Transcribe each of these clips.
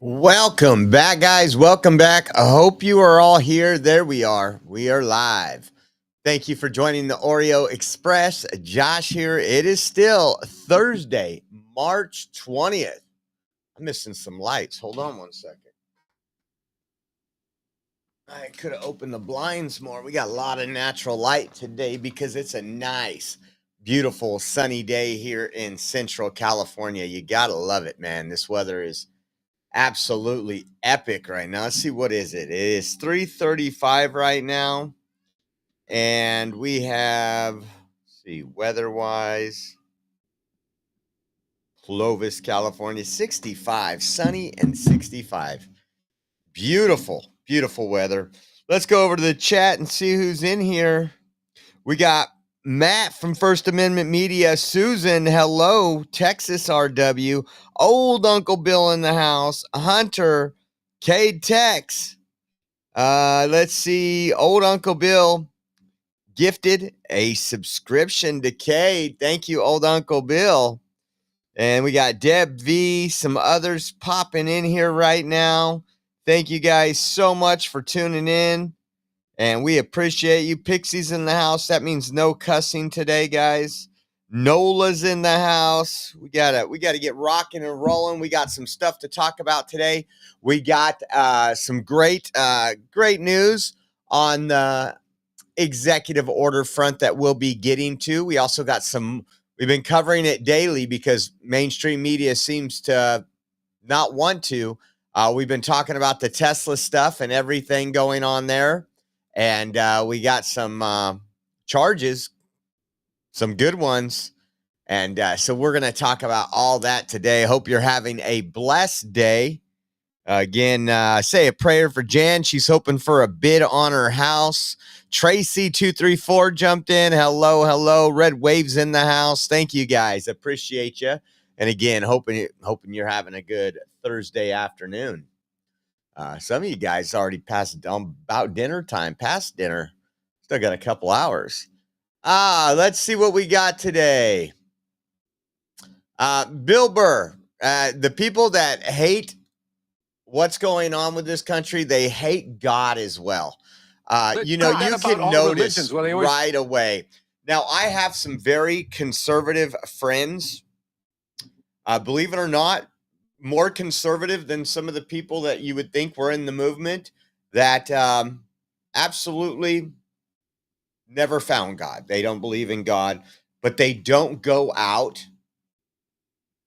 Welcome back, guys. Welcome back. I hope you are all here. There we are. We are live. Thank you for joining the Oreo Express. Josh here. It is still Thursday, March 20th. I'm missing some lights. Hold on one second. I could have opened the blinds more. We got a lot of natural light today because it's a nice, beautiful, sunny day here in Central California. You got to love it, man. This weather is absolutely epic right now. Let's see, what is it? It is 3:35 right now, and we have, let's see, weather-wise, Clovis, California, 65, sunny and 65. Beautiful, beautiful weather. Let's go over to the chat and see who's in here. We got Matt from First Amendment Media, Susan, hello, Texas RW, old Uncle Bill in the house, Hunter, Cade Tex. Let's see, old Uncle Bill gifted a subscription to Cade. Thank you, old Uncle Bill. And we got Deb V, some others popping in here right now. Thank you guys so much for tuning in. And we appreciate you. Pixie's in the house. That means no cussing today, guys. Nola's in the house. We gotta get rocking and rolling. We got some stuff to talk about today. We got some great news on the executive order front that we'll be getting to. We also got some. We've been covering it daily because mainstream media seems to not want to. We've been talking about the Tesla stuff and everything going on there. And we got some charges, some good ones. And so we're going to talk about all that today. Hope you're having a blessed day. Again, say a prayer for Jan. She's hoping for a bid on her house. Tracy234 jumped in. Hello, hello. Red Waves in the house. Thank you, guys. Appreciate you. And again, hoping you're having a good Thursday afternoon. Some of you guys already passed about dinner time, past dinner. Still got a couple hours. Let's see what we got today. Bill Burr, the people that hate what's going on with this country, they hate God as well. You can notice right away. Now, I have some very conservative friends. Believe it or not, more conservative than some of the people that you would think were in the movement that absolutely never found God. They don't believe in God, but they don't go out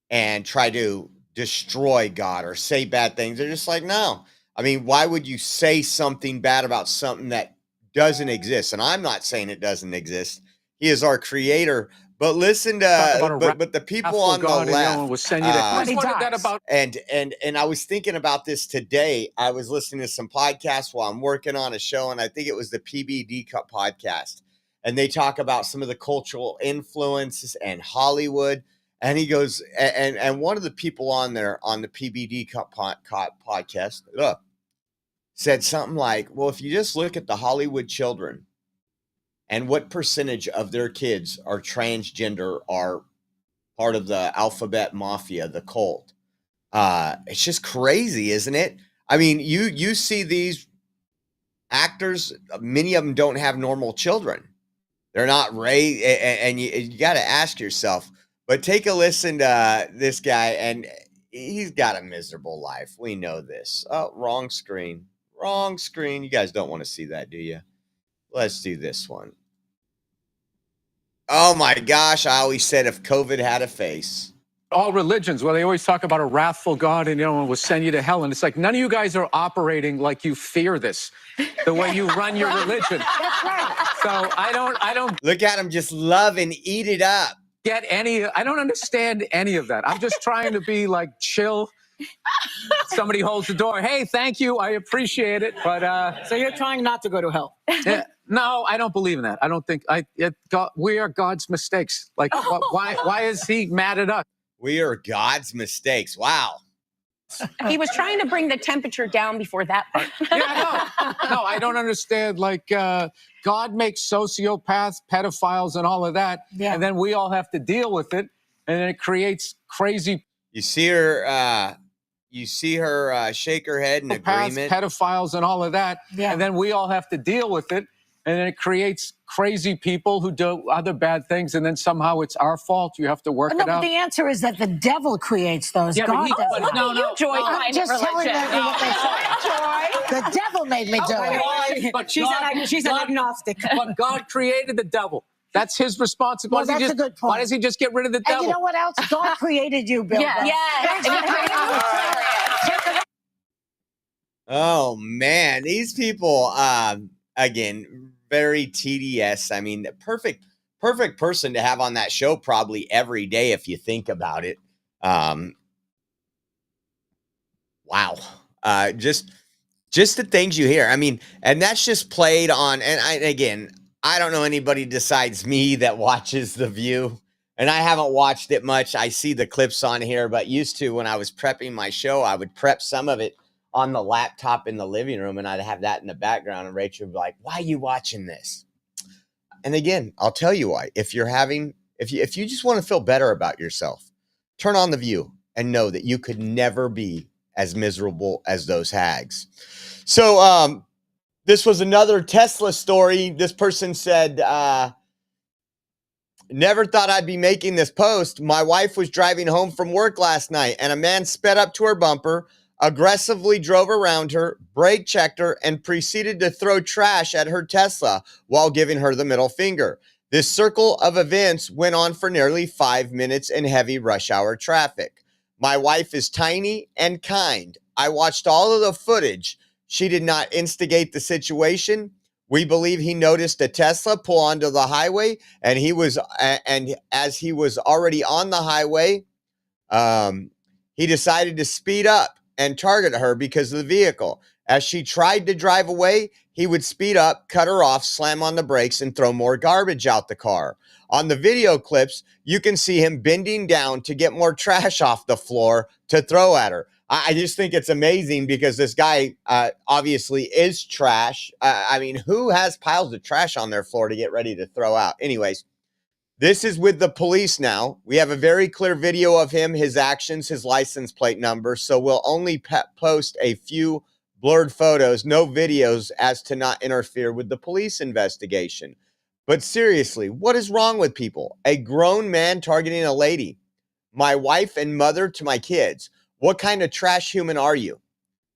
and try to destroy God or say bad things. They're just like, no. I mean, why would you say something bad about something that doesn't exist? And I'm not saying it doesn't exist. He is our creator. But listen to but the people on the left will send you and I was thinking about this today. I was listening to some podcasts while I'm working on a show, and I think it was the PBD podcast. And they talk about some of the cultural influences and Hollywood. And he goes, and one of the people on there on the PBD podcast said something like, well, if you just look at the Hollywood children and what percentage of their kids are transgender, are part of the alphabet mafia, the cult. It's just crazy, isn't it? I mean, you see these actors, many of them don't have normal children. They're not raised, and you got to ask yourself, but take a listen to this guy, and he's got a miserable life. We know this. Oh, wrong screen. Wrong screen. You guys don't want to see that, do you? Let's do this one. Oh my gosh, I always said if COVID had a face. All religions, well, they always talk about a wrathful God and, will send you to hell. And it's like, none of you guys are operating like you fear this, the way you run your religion. That's right. So I don't look at him just love and eat it up. I don't understand any of that. I'm just trying to be like chill. Somebody holds the door. Hey, thank you. I appreciate it. But so you're trying not to go to hell? No, I don't believe in that. I don't think we are God's mistakes. Like, why is he mad at us? We are God's mistakes. Wow. He was trying to bring the temperature down before that part. No, I don't understand. Like, God makes sociopaths, pedophiles, and all of that. Yeah. And then we all have to deal with it. And then it creates crazy. You see her you see her shake her head in agreement. Pedophiles and all of that. Yeah. And then we all have to deal with it. And then it creates crazy people who do other bad things. And then somehow it's our fault. You have to work No, it but out. the answer is that the devil creates those. Yeah, but God he- doesn't. but No, you, Joy, I'm find just it telling religion. you what they say. The devil made me do it. But She's an agnostic. But God created the devil. That's his responsibility. Well, that's a good point. Why does he just get rid of the And devil? you know what else? God created you, Bill. Yes. Yes. Oh man, these people again, very tedious. I mean, perfect person to have on that show probably every day if you think about it. Wow. Just the things you hear. I mean, and that's just played on, and I don't know anybody besides me that watches The View, and I haven't watched it much. I see the clips on here, but used to when I was prepping my show, I would prep some of it on the laptop in the living room, and I'd have that in the background, and Rachel would be like, "Why are you watching this?" And again, I'll tell you why. If you just want to feel better about yourself, turn on The View and know that you could never be as miserable as those hags. So this was another Tesla story. This person said, never thought I'd be making this post. My wife was driving home from work last night and a man sped up to her bumper, aggressively drove around her, brake checked her, and proceeded to throw trash at her Tesla while giving her the middle finger. This circle of events went on for nearly 5 minutes in heavy rush hour traffic. My wife is tiny and kind. I watched all of the footage. She did not instigate the situation. We believe he noticed a Tesla pull onto the highway, and as he was already on the highway, he decided to speed up and target her because of the vehicle. As she tried to drive away, he would speed up, cut her off, slam on the brakes, and throw more garbage out the car. On the video clips, you can see him bending down to get more trash off the floor to throw at her. I just think it's amazing because this guy obviously is trash. I mean, who has piles of trash on their floor to get ready to throw out? Anyways, this is with the police now. We have a very clear video of him, his actions, his license plate number. So we'll only post a few blurred photos, no videos, as to not interfere with the police investigation. But seriously, what is wrong with people? A grown man targeting a lady, my wife and mother to my kids. What kind of trash human are you?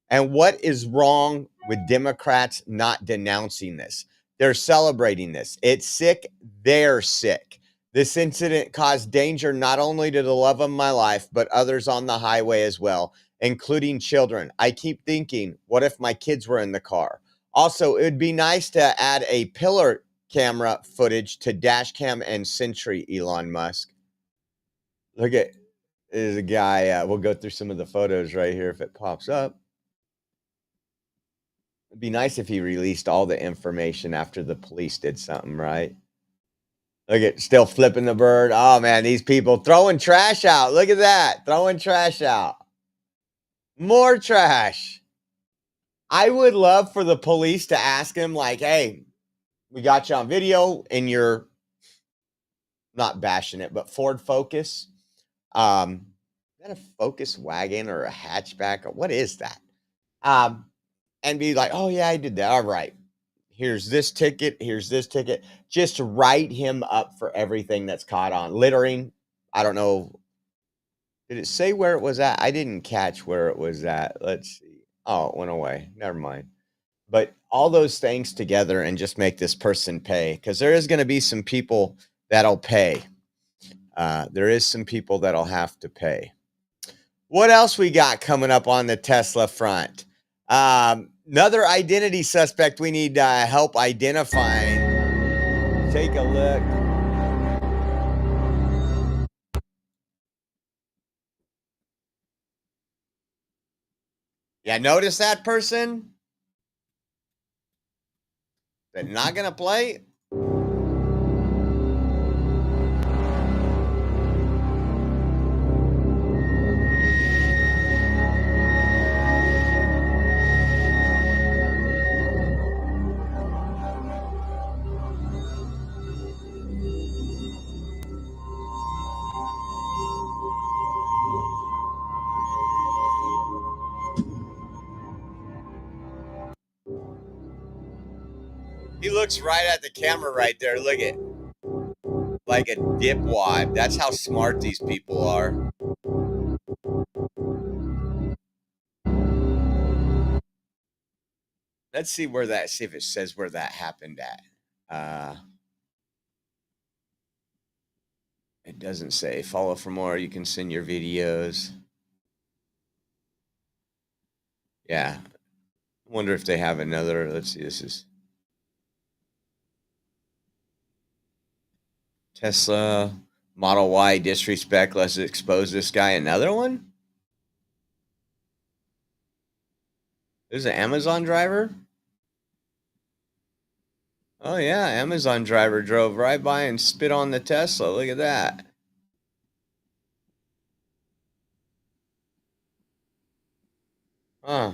And what is wrong with Democrats not denouncing this? They're celebrating this. It's sick. They're sick. This incident caused danger not only to the love of my life, but others on the highway as well, including children. I keep thinking, what if my kids were in the car? Also, it would be nice to add a pillar camera footage to dash cam and Sentry, Elon Musk. Look at, there's a guy, we'll go through some of the photos right here if it pops up. It'd be nice if he released all the information after the police did something, right? Look at, still flipping the bird. Oh man, these people throwing trash out. Look at that, throwing trash out. More trash. I would love for the police to ask him like, hey, we got you on video in your, not bashing it, but Ford Focus. Is that a Focus wagon or a hatchback? Or what is that? And be like, oh yeah, I did that. All right. Here's this ticket. Here's this ticket. Just write him up for everything that's caught on. Littering. I don't know. Did it say where it was at? I didn't catch where it was at. Let's see. Oh, it went away. Never mind. But all those things together and just make this person pay, because there is going to be some people that'll pay. There is some people that'll have to pay. What else we got coming up on the Tesla front? Another identity suspect we need help identifying. Take a look. Yeah, notice that person? They're not going to play? He looks right at the camera right there. Look at, like a dipwad. That's how smart these people are. Let's see where that, see if it says where that happened at. It doesn't say. Follow for more. You can send your videos. Yeah. I wonder if they have another. Let's see. This is Tesla Model Y disrespect. Let's expose this guy. Another one? There's an Amazon driver? Oh, yeah. Amazon driver drove right by and spit on the Tesla. Look at that. Huh.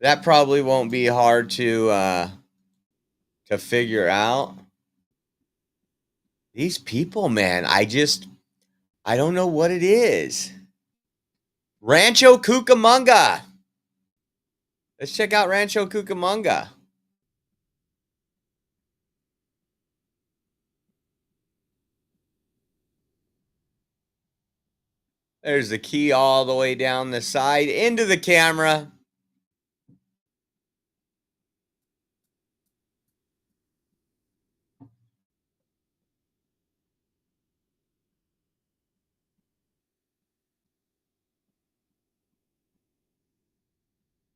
That probably won't be hard to figure out. These people, man, I don't know what it is. Rancho Cucamonga. Let's check out Rancho Cucamonga. There's the key all the way down the side into the camera.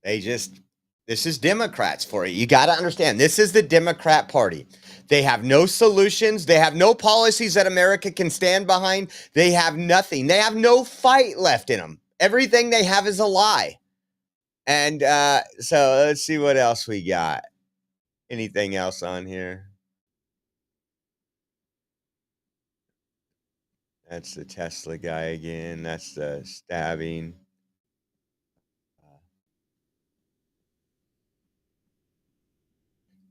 This is Democrats for you. You got to understand, this is the Democrat Party. They have no solutions. They have no policies that America can stand behind. They have nothing. They have no fight left in them. Everything they have is a lie. And so let's see what else we got. Anything else on here? That's the Tesla guy again. That's the stabbing.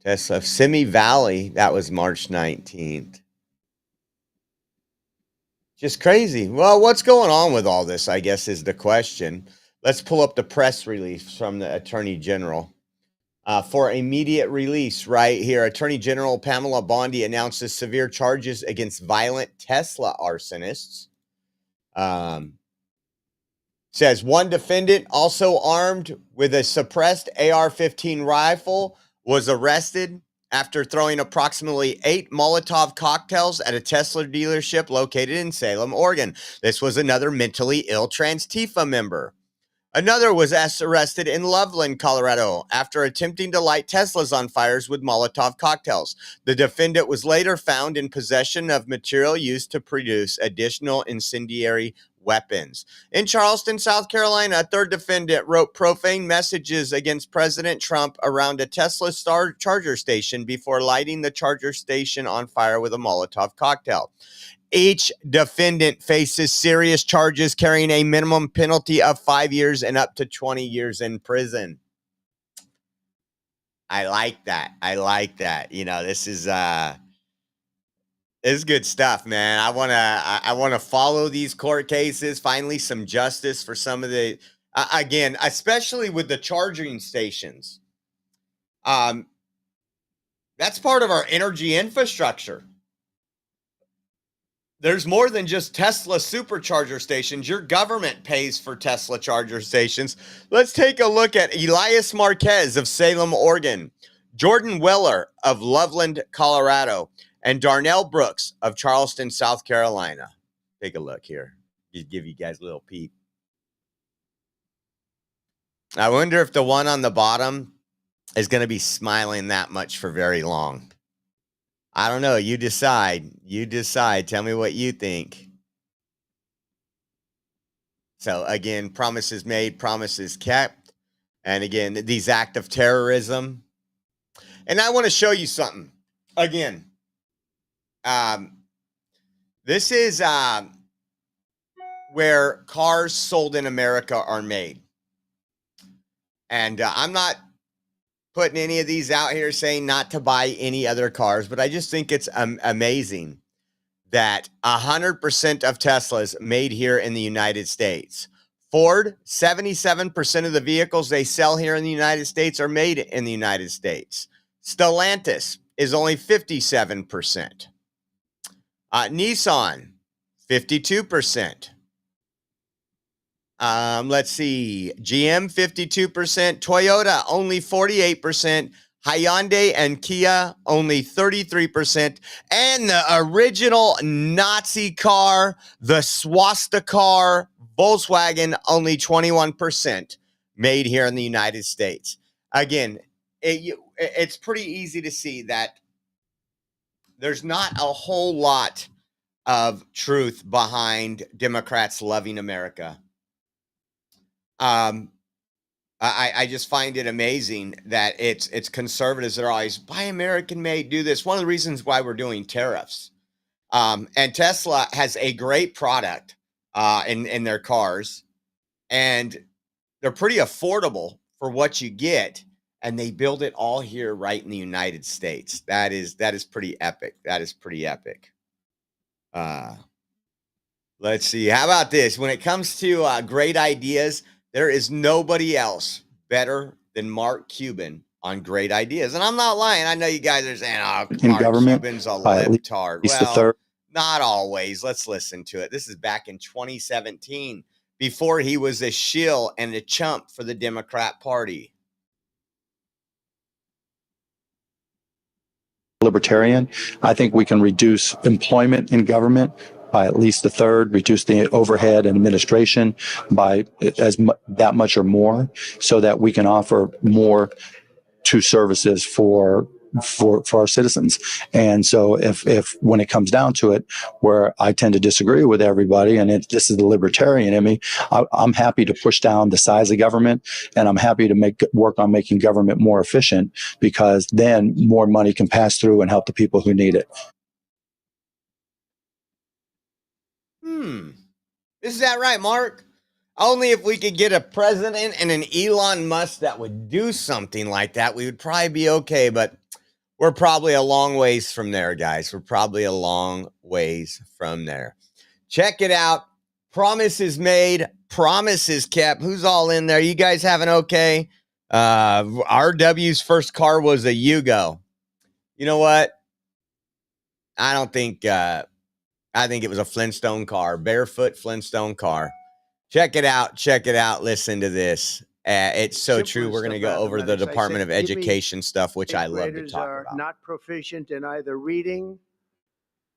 Tesla Simi Valley. That was March 19th. Just crazy. Well, what's going on with all this, I guess, is the question. Let's pull up the press release from the Attorney General. For immediate release, right here, Attorney General Pamela Bondi announces severe charges against violent Tesla arsonists. Says one defendant, also armed with a suppressed AR-15 rifle, was arrested after throwing approximately 8 Molotov cocktails at a Tesla dealership located in Salem, Oregon. This was another mentally ill Trans-Tifa member. Another was arrested in Loveland, Colorado, after attempting to light Teslas on fires with Molotov cocktails. The defendant was later found in possession of material used to produce additional incendiary weapons. In Charleston, South Carolina, a third defendant wrote profane messages against President Trump around a Tesla charger station before lighting the charger station on fire with a Molotov cocktail. Each defendant faces serious charges carrying a minimum penalty of 5 years and up to 20 years in prison. I like that. You know, this is good stuff, man. I want to follow these court cases, finally some justice for some of the again, especially with the charging stations. That's part of our energy infrastructure. There's more than just Tesla supercharger stations. Your government pays for Tesla charger stations. Let's take a look at Elias Marquez of Salem, Oregon, Jordan Weller of Loveland, Colorado, and Darnell Brooks of Charleston, South Carolina. Take a look here. Just give you guys a little peek. I wonder if the one on the bottom is going to be smiling that much for very long. I don't know. You decide. Tell me what you think. So again, promises made, promises kept. And again, these acts of terrorism. And I want to show you something. Again, this is where cars sold in America are made. And I'm not putting any of these out here saying not to buy any other cars, but I just think it's amazing that 100% of Teslas made here in the United States. Ford, 77% of the vehicles they sell here in the United States are made in the United States. Stellantis is only 57%. Nissan, 52%. Let's see. GM, 52%. Toyota, only 48%. Hyundai and Kia, only 33%. And the original Nazi car, the swastika car, Volkswagen, only 21% made here in the United States. Again, it's pretty easy to see that there's not a whole lot of truth behind Democrats loving America. I just find it amazing that it's conservatives that are always buy American made, do this. One of the reasons why we're doing tariffs. And Tesla has a great product in their cars, and they're pretty affordable for what you get, and they build it all here right in the United States. That is pretty epic. That is pretty epic. Let's see. How about this? When it comes to great ideas, there is nobody else better than Mark Cuban on great ideas. And I'm not lying. I know you guys are saying, oh, Mark Cuban's a libtard. Well, not always. Let's listen to it. This is back in 2017, before he was a shill and a chump for the Democrat Party. Libertarian. I think we can reduce employment in government by at least a third, reduce the overhead and administration by that much or more, so that we can offer more to services for our citizens. And so if when it comes down to it, where I tend to disagree with everybody, and this is the libertarian in me, I'm happy to push down the size of government, and I'm happy to work on making government more efficient, because then more money can pass through and help the people who need it. Is that right, Mark? Only if we could get a president and an Elon Musk that would do something like that, we would probably be okay. But we're probably a long ways from there, guys. We're probably a long ways from there. Check it out. Promises made, promises kept. Who's all in there? You guys having okay? RW's first car was a Yugo. You know what? I don't think... I think it was a Flintstone car, barefoot Flintstone car. Check it out. Check it out. Listen to this. It's so true. We're going to go over the Department of Education stuff, which I love to talk about. Not proficient in either reading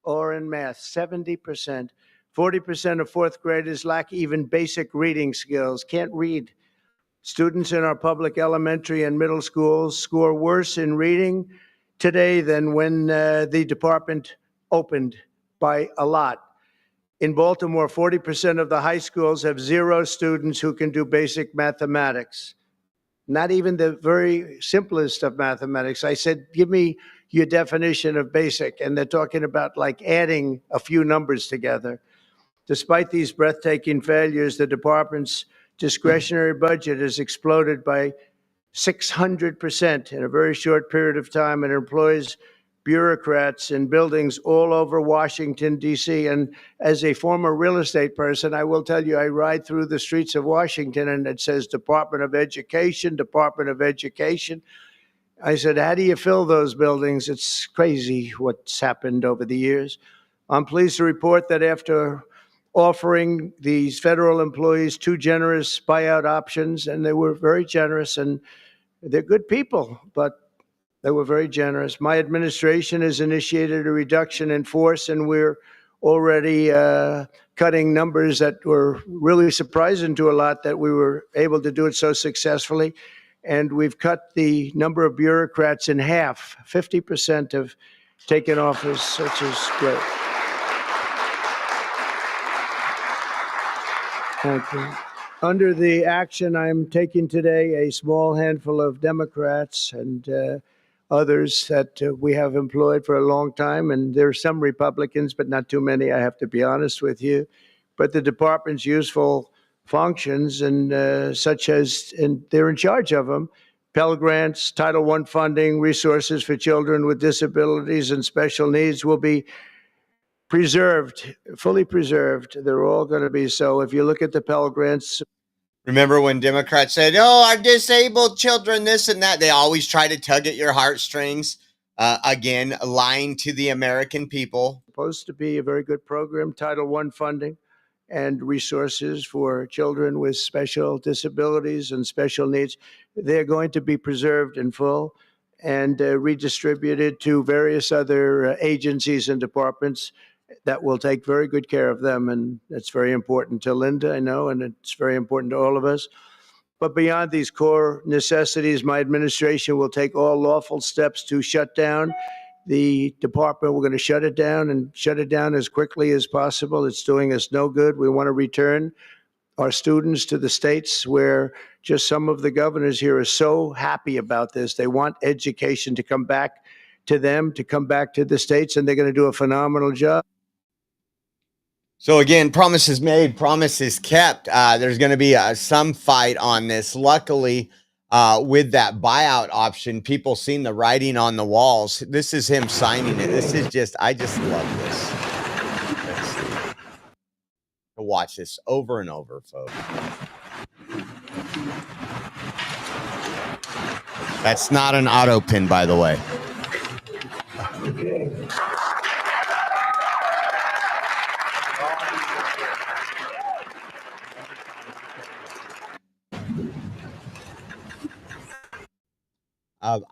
or in math. 70%. 40% of fourth graders lack even basic reading skills, can't read. Students in our public elementary and middle schools score worse in reading today than when the department opened, by a lot. In Baltimore, 40% of the high schools have 0 students who can do basic mathematics. Not even the very simplest of mathematics. I said, give me your definition of basic. And they're talking about like adding a few numbers together. Despite these breathtaking failures, the department's discretionary budget has exploded by 600% in a very short period of time, and employs bureaucrats in buildings all over Washington, D.C. And as a former real estate person, I will tell you, I ride through the streets of Washington and it says Department of Education, Department of Education. I said, how do you fill those buildings? It's crazy what's happened over the years. I'm pleased to report that after offering these federal employees 2 generous buyout options, and they were very generous, and they're good people, but they were very generous. My administration has initiated a reduction in force, and we're already cutting numbers that were really surprising to a lot, that we were able to do it so successfully. And we've cut the number of bureaucrats in half. 50% have taken office, which is great. Thank you. Under the action I'm taking today, a small handful of Democrats and others that we have employed for a long time, and there are some Republicans, but not too many, I have to be honest with you. But the department's useful functions, and such as, and they're in charge of them, Pell Grants, Title I funding, resources for children with disabilities and special needs will be preserved, fully preserved. They're all going to be so. If you look at the Pell Grants. Remember when Democrats said, oh, our disabled children, this and that? They always try to tug at your heartstrings. Again, lying to the American people. Supposed to be a very good program, Title I funding and resources for children with special disabilities and special needs. They're going to be preserved in full and redistributed to various other agencies and departments that will take very good care of them. And that's very important to Linda, I know, and it's very important to all of us. But beyond these core necessities, my administration will take all lawful steps to shut down the department. We're going to shut it down and shut it down as quickly as possible. It's doing us no good. We want to return our students to the states where just some of the governors here are so happy about this. They want education to come back to them, to come back to the states, and they're going to do a phenomenal job. So again, promises made, promises kept. There's going to be some fight on this. Luckily, with that buyout option, people seen the writing on the walls. This is him signing it. This is just, I just love this. Let's see. To watch this over and over, folks. That's not an auto pin, by the way.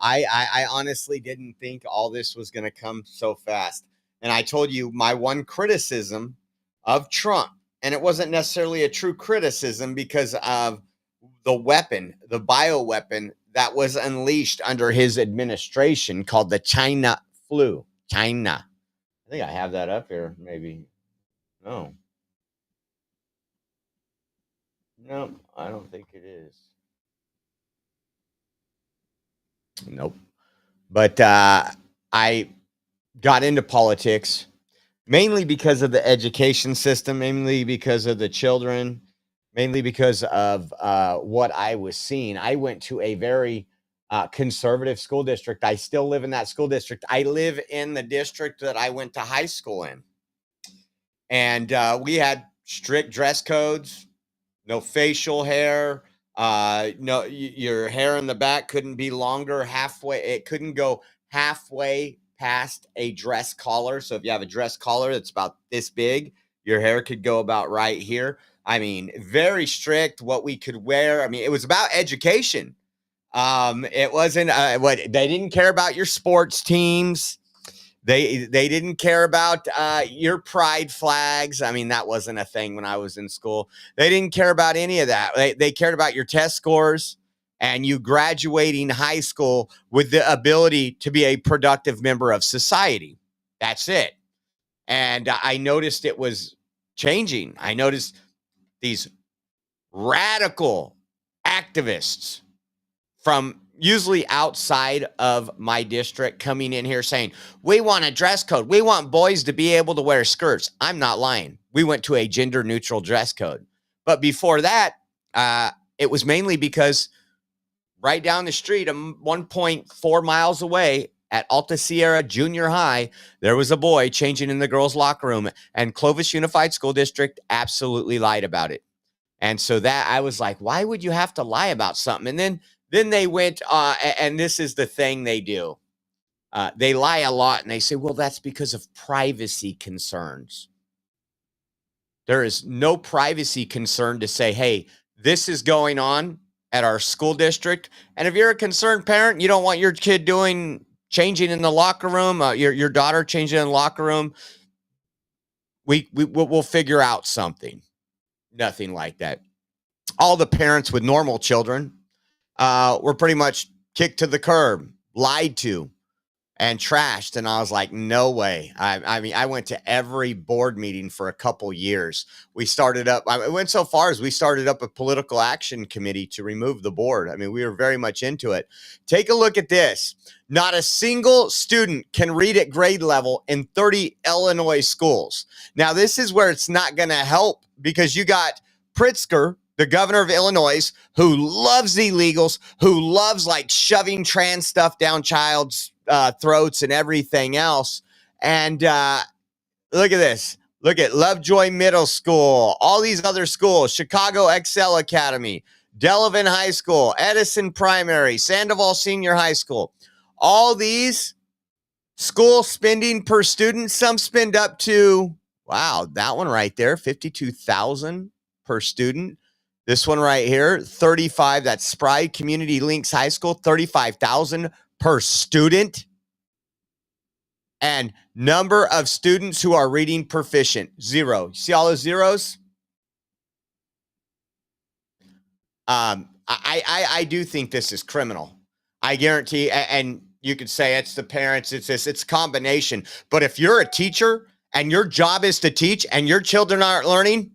I honestly didn't think all this was going to come so fast. And I told you my one criticism of Trump, and it wasn't necessarily a true criticism because of the weapon, the bioweapon that was unleashed under his administration called the China flu. China. I think I have that up here, maybe. No. No, I don't think it is. Nope. But I got into politics mainly because of the education system, mainly because of the children, mainly because of what I was seeing. I went to a very conservative school district. I still live in that school district. I live in the district that I went to high school in. And we had strict dress codes, no facial hair. No, your hair in the back couldn't be longer halfway. It couldn't go halfway past a dress collar. So if you have a dress collar that's about this big, your hair could go about right here. I mean, very strict what we could wear. I mean, it was about education. It wasn't what they didn't care about your sports teams. They didn't care about your pride flags. I mean, that wasn't a thing when I was in school. They didn't care about any of that. They cared about your test scores and you graduating high school with the ability to be a productive member of society. That's it. And I noticed it was changing. I noticed these radical activists from usually outside of my district coming in here saying, we want a dress code. We want boys to be able to wear skirts. I'm not lying. We went to a gender neutral dress code. But before that, it was mainly because right down the street, 1.4 miles away at Alta Sierra Junior High, there was a boy changing in the girls' locker room, and Clovis Unified School District absolutely lied about it. And so that I was like, why would you have to lie about something? And then they went, and this is the thing they do. They lie a lot and they say, well, that's because of privacy concerns. There is no privacy concern to say, hey, this is going on at our school district. And if you're a concerned parent, you don't want your kid changing in the locker room, your daughter changing in the locker room, we'll figure out something. Nothing like that. All the parents with normal children were pretty much kicked to the curb, lied to, and trashed. And I was like, no way. I mean, I went to every board meeting for a couple years. We started up, I went so far as we started up a political action committee to remove the board. I mean, we were very much into it. Take a look at this. Not a single student can read at grade level in 30 Illinois schools. Now, this is where it's not going to help because you got Pritzker, the governor of Illinois, who loves illegals, who loves like shoving trans stuff down child's throats and everything else. And look at this. Look at Lovejoy Middle School, all these other schools, Chicago Excel Academy, Delavan High School, Edison Primary, Sandoval Senior High School. All these School spending per student, some spend up to, wow, that one right there, 52,000 per student. This one right here, 35, that's Spry Community Links High School, 35,000 per student. And number of students who are reading proficient, 0. See all those zeros? I do think this is criminal. I guarantee, and you could say it's the parents, it's this, it's a combination. But if you're a teacher and your job is to teach and your children aren't learning,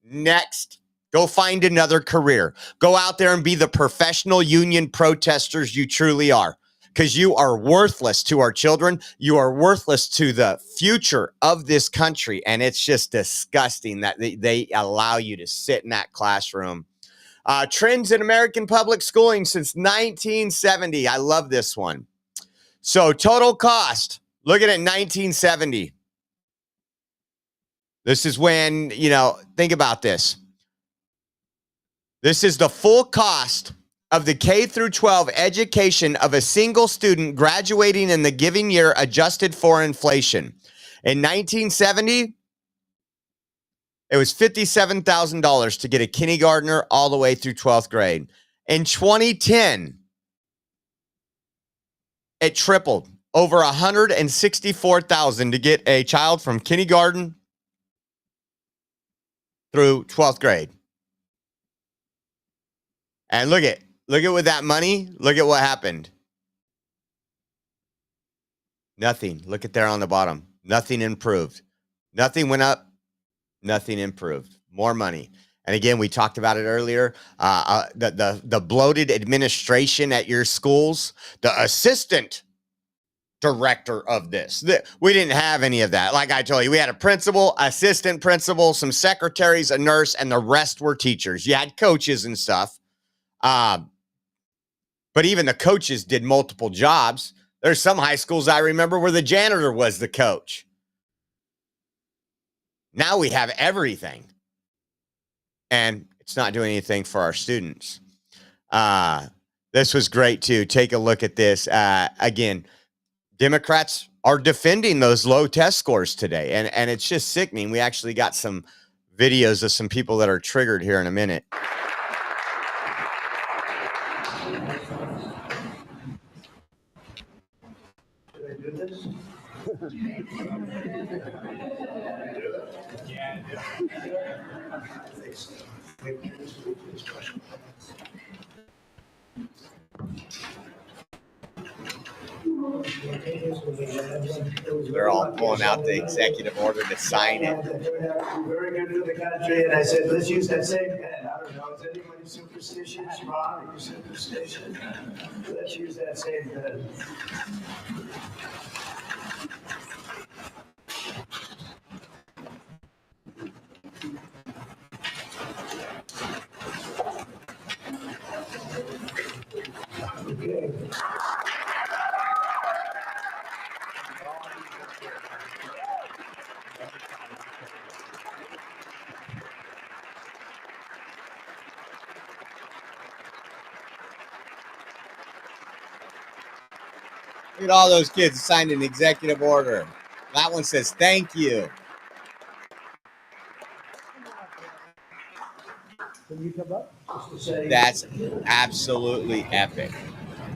next, go find another career. Go out there and be the professional union protesters you truly are, because you are worthless to our children. You are worthless to the future of this country. And it's just disgusting that they allow you to sit in that classroom. Trends in American public schooling since 1970. I love this one. So total cost, look at it, 1970. This is when, think about this. This is the full cost of the K through 12 education of a single student graduating in the given year, adjusted for inflation. In 1970, it was $57,000 to get a kindergartner all the way through 12th grade. In 2010, it tripled, over $164,000 to get a child from kindergarten through 12th grade. And look at with that money, look at what happened. Nothing. Look at there on the bottom. Nothing improved. Nothing went up. Nothing improved. More money. And again, we talked about it earlier. The bloated administration at your schools, the assistant director of this. We didn't have any of that. Like I told you, we had a principal, assistant principal, some secretaries, a nurse, and the rest were teachers. You had coaches and stuff. But even the coaches did multiple jobs. There's some high schools I remember where the janitor was the coach. Now we have everything. And it's not doing anything for our students. This was great, too. Take a look at this. Again, Democrats are defending those low test scores today. And it's just sickening. We actually got some videos of some people that are triggered here in a minute. They're all pulling out the executive order to sign it. Very good for the country. And I said, let's use that same pen. I don't know. Is anybody superstitious? Ron, are you superstitious? Let's use that same pen. Okay. Look at all those kids signed an executive order. That one says, thank you. That's absolutely epic.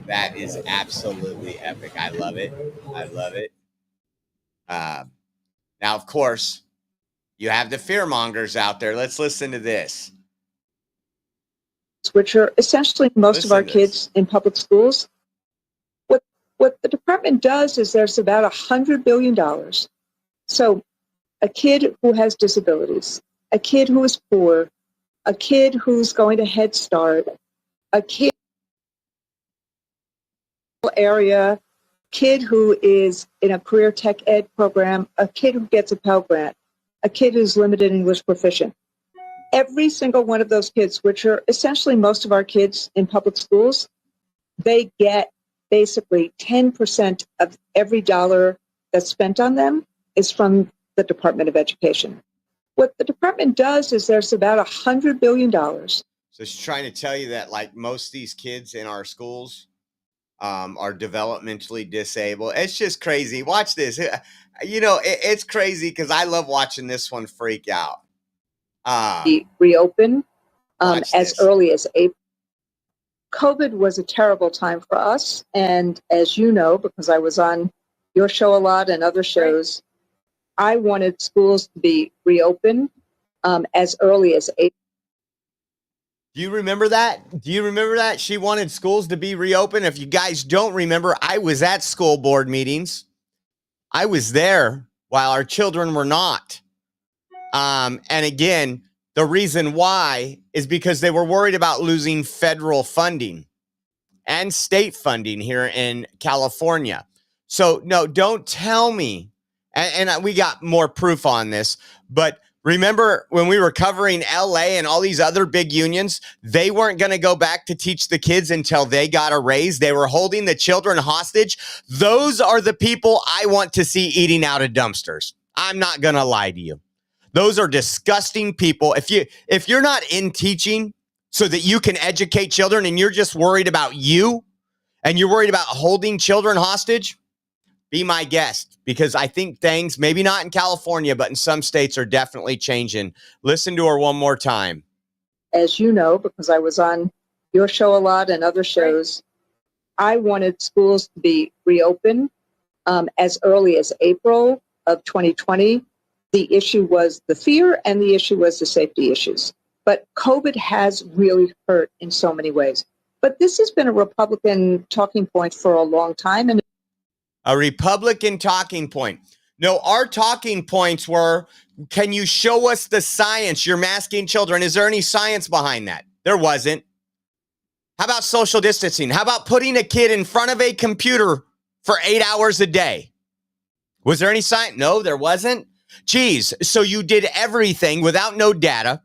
That is absolutely epic. I love it. I love it. Now, of course, you have the fearmongers out there. Let's listen to this. Which are essentially most of our kids in public schools. What the department does is there's about $100 billion. So a kid who has disabilities, a kid who is poor, a kid who's going to Head Start, a kid area, kid who is in a career tech ed program, a kid who gets a Pell Grant, a kid who's limited English proficient. Every single one of those kids, which are essentially most of our kids in public schools, they get basically 10% of every dollar that's spent on them is from the Department of Education. What the department does is there's about $100 billion. So she's trying to tell you that, like, most of these kids in our schools are developmentally disabled. It's just crazy. Watch this. It's crazy because I love watching this one freak out. Reopen Watch as this. early as April. COVID was a terrible time for us. And as you know, because I was on your show a lot and other shows, I wanted schools to be reopened as early as April. Do you remember that? Do you remember that? She wanted schools to be reopened. If you guys don't remember, I was at school board meetings. I was there while our children were not. And again, the reason why is because they were worried about losing federal funding and state funding here in California. So, no, don't tell me. And we got more proof on this. But remember when we were covering LA and all these other big unions, they weren't going to go back to teach the kids until they got a raise. They were holding the children hostage. Those are the people I want to see eating out of dumpsters. I'm not going to lie to you. Those are disgusting people. If you're not in teaching so that you can educate children and you're just worried about you and you're worried about holding children hostage, be my guest, because I think things, maybe not in California, but in some states are definitely changing. Listen to her one more time. As you know, because I was on your show a lot and other shows, I wanted schools to be reopened as early as April of 2020. The issue was the fear and the issue was the safety issues. But COVID has really hurt in so many ways. But this has been a Republican talking point for a long time. And a Republican talking point. No, our talking points were, can you show us the science? You're masking children. Is there any science behind that? There wasn't. How about social distancing? How about putting a kid in front of a computer for 8 hours a day? Was there any science? No, there wasn't. Geez, so you did everything without no data.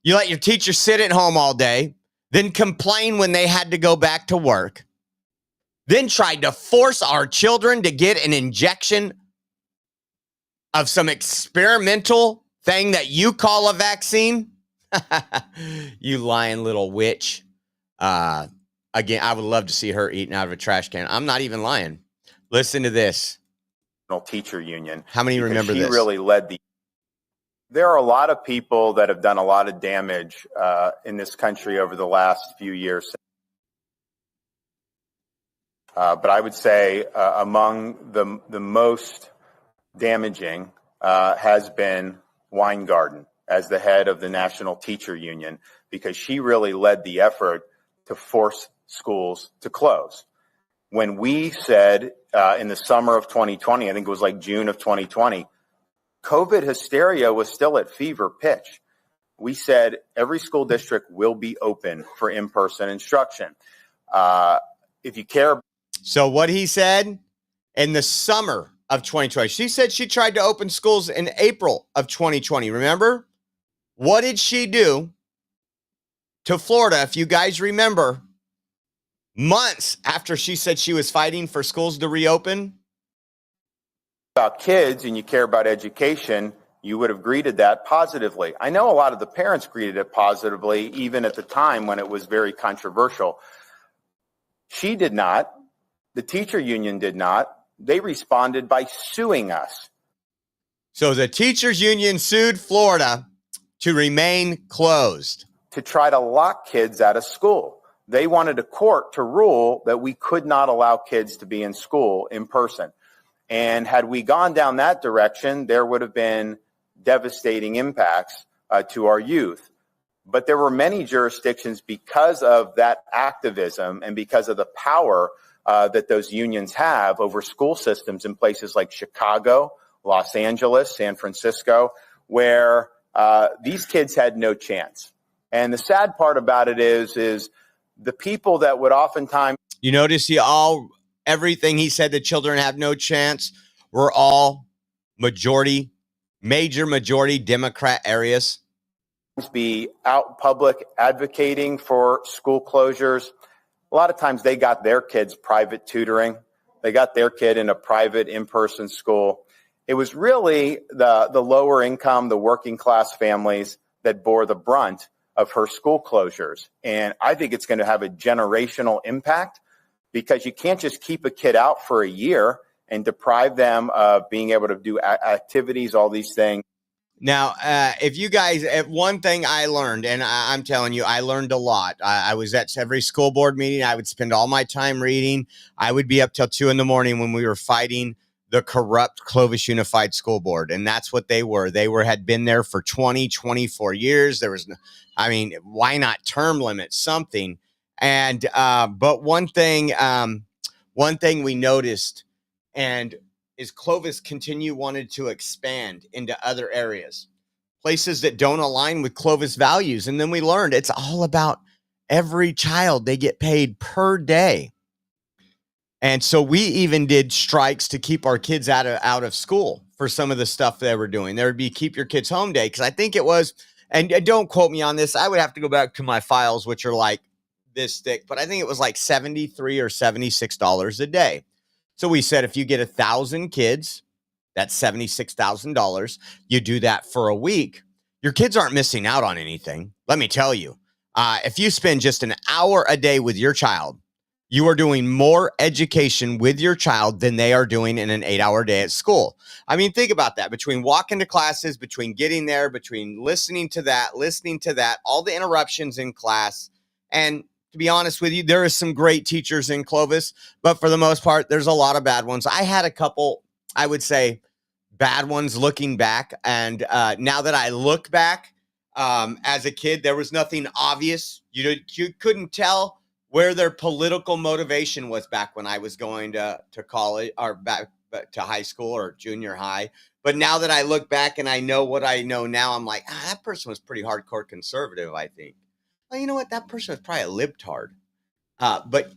You let your teacher sit at home all day, then complain when they had to go back to work, then tried to force our children to get an injection of some experimental thing that you call a vaccine. You lying little witch. Again, I would love to see her eating out of a trash can. I'm not even lying. Listen to this. Teacher union. How many remember she this? Really led the. There are a lot of people that have done a lot of damage in this country over the last few years. But I would say among the most damaging has been Weingarten as the head of the National Teacher Union, because she really led the effort to force schools to close. When we said in the summer of 2020, I think it was like June of 2020, COVID hysteria was still at fever pitch. We said every school district will be open for in-person instruction. If you care. So what he said in the summer of 2020, she said she tried to open schools in April of 2020. Remember? What did she do to Florida? If you guys remember, months after she said she was fighting for schools to reopen. About kids and you care about education, you would have greeted that positively. I know a lot of the parents greeted it positively, even at the time when it was very controversial. She did not. The teacher union did not. They responded by suing us. So the teachers union sued Florida to remain closed. To try to lock kids out of school. They wanted a court to rule that we could not allow kids to be in school in person. And had we gone down that direction, there would have been devastating impacts to our youth. But there were many jurisdictions, because of that activism and because of the power that those unions have over school systems in places like Chicago, Los Angeles, San Francisco, where these kids had no chance. And the sad part about it is the people that would oftentimes. You notice everything he said, the children have no chance, were all major majority Democrat areas. Be out public advocating for school closures. A lot of times they got their kids private tutoring. They got their kid in a private in-person school. It was really the lower income, the working class families that bore the brunt of her school closures. And I think it's going to have a generational impact, because you can't just keep a kid out for a year and deprive them of being able to do activities, all these things. Now, if you guys, one thing I learned, and I'm telling you, I learned a lot. I was at every school board meeting. I would spend all my time reading. I would be up till 2 a.m. when we were fighting the corrupt Clovis Unified School Board. And that's what they were. Had been there for 24 years. There was, why not term limit something? And, but one thing we noticed, and is Clovis wanted to expand into other areas, places that don't align with Clovis values. And then we learned it's all about every child. They get paid per day. And so we even did strikes to keep our kids out of school for some of the stuff they were doing. There would be keep your kids home day, because I think it was, and don't quote me on this, I would have to go back to my files, which are like this thick, but I think it was like $73 or $76 a day. So we said, if you get 1,000 kids, that's $76,000. You do that for a week. Your kids aren't missing out on anything. Let me tell you, if you spend just an hour a day with your child, you are doing more education with your child than they are doing in an 8-hour day at school. I mean, think about that. Between walking to classes, between getting there, between listening to that, all the interruptions in class. And to be honest with you, there are some great teachers in Clovis, but for the most part, there's a lot of bad ones. I had a couple, I would say, bad ones looking back. And now that I look back, as a kid, there was nothing obvious. You couldn't tell where their political motivation was back when I was going to college, or back to high school or junior high. But now that I look back and I know what I know now, I'm like, that person was pretty hardcore conservative, I think. Well, you know what? That person was probably a libtard. But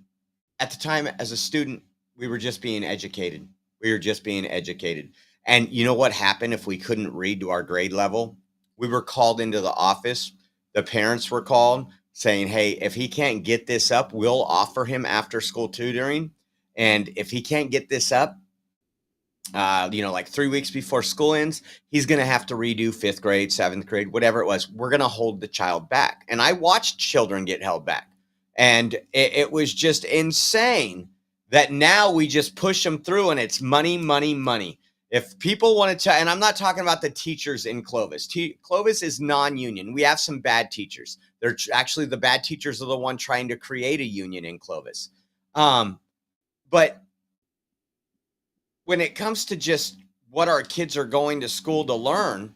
at the time, as a student, we were just being educated. And you know what happened if we couldn't read to our grade level? We were called into the office. The parents were called saying, hey, if he can't get this up, we'll offer him after school tutoring. And if he can't get this up, like 3 weeks before school ends, he's going to have to redo 5th grade, 7th grade, whatever it was. We're going to hold the child back. And I watched children get held back. And it was just insane that now we just push them through, and it's money, money, money. If people want to, and I'm not talking about the teachers in Clovis. Clovis is non-union. We have some bad teachers. They're actually, the bad teachers are the one trying to create a union in Clovis. But when it comes to just what our kids are going to school to learn,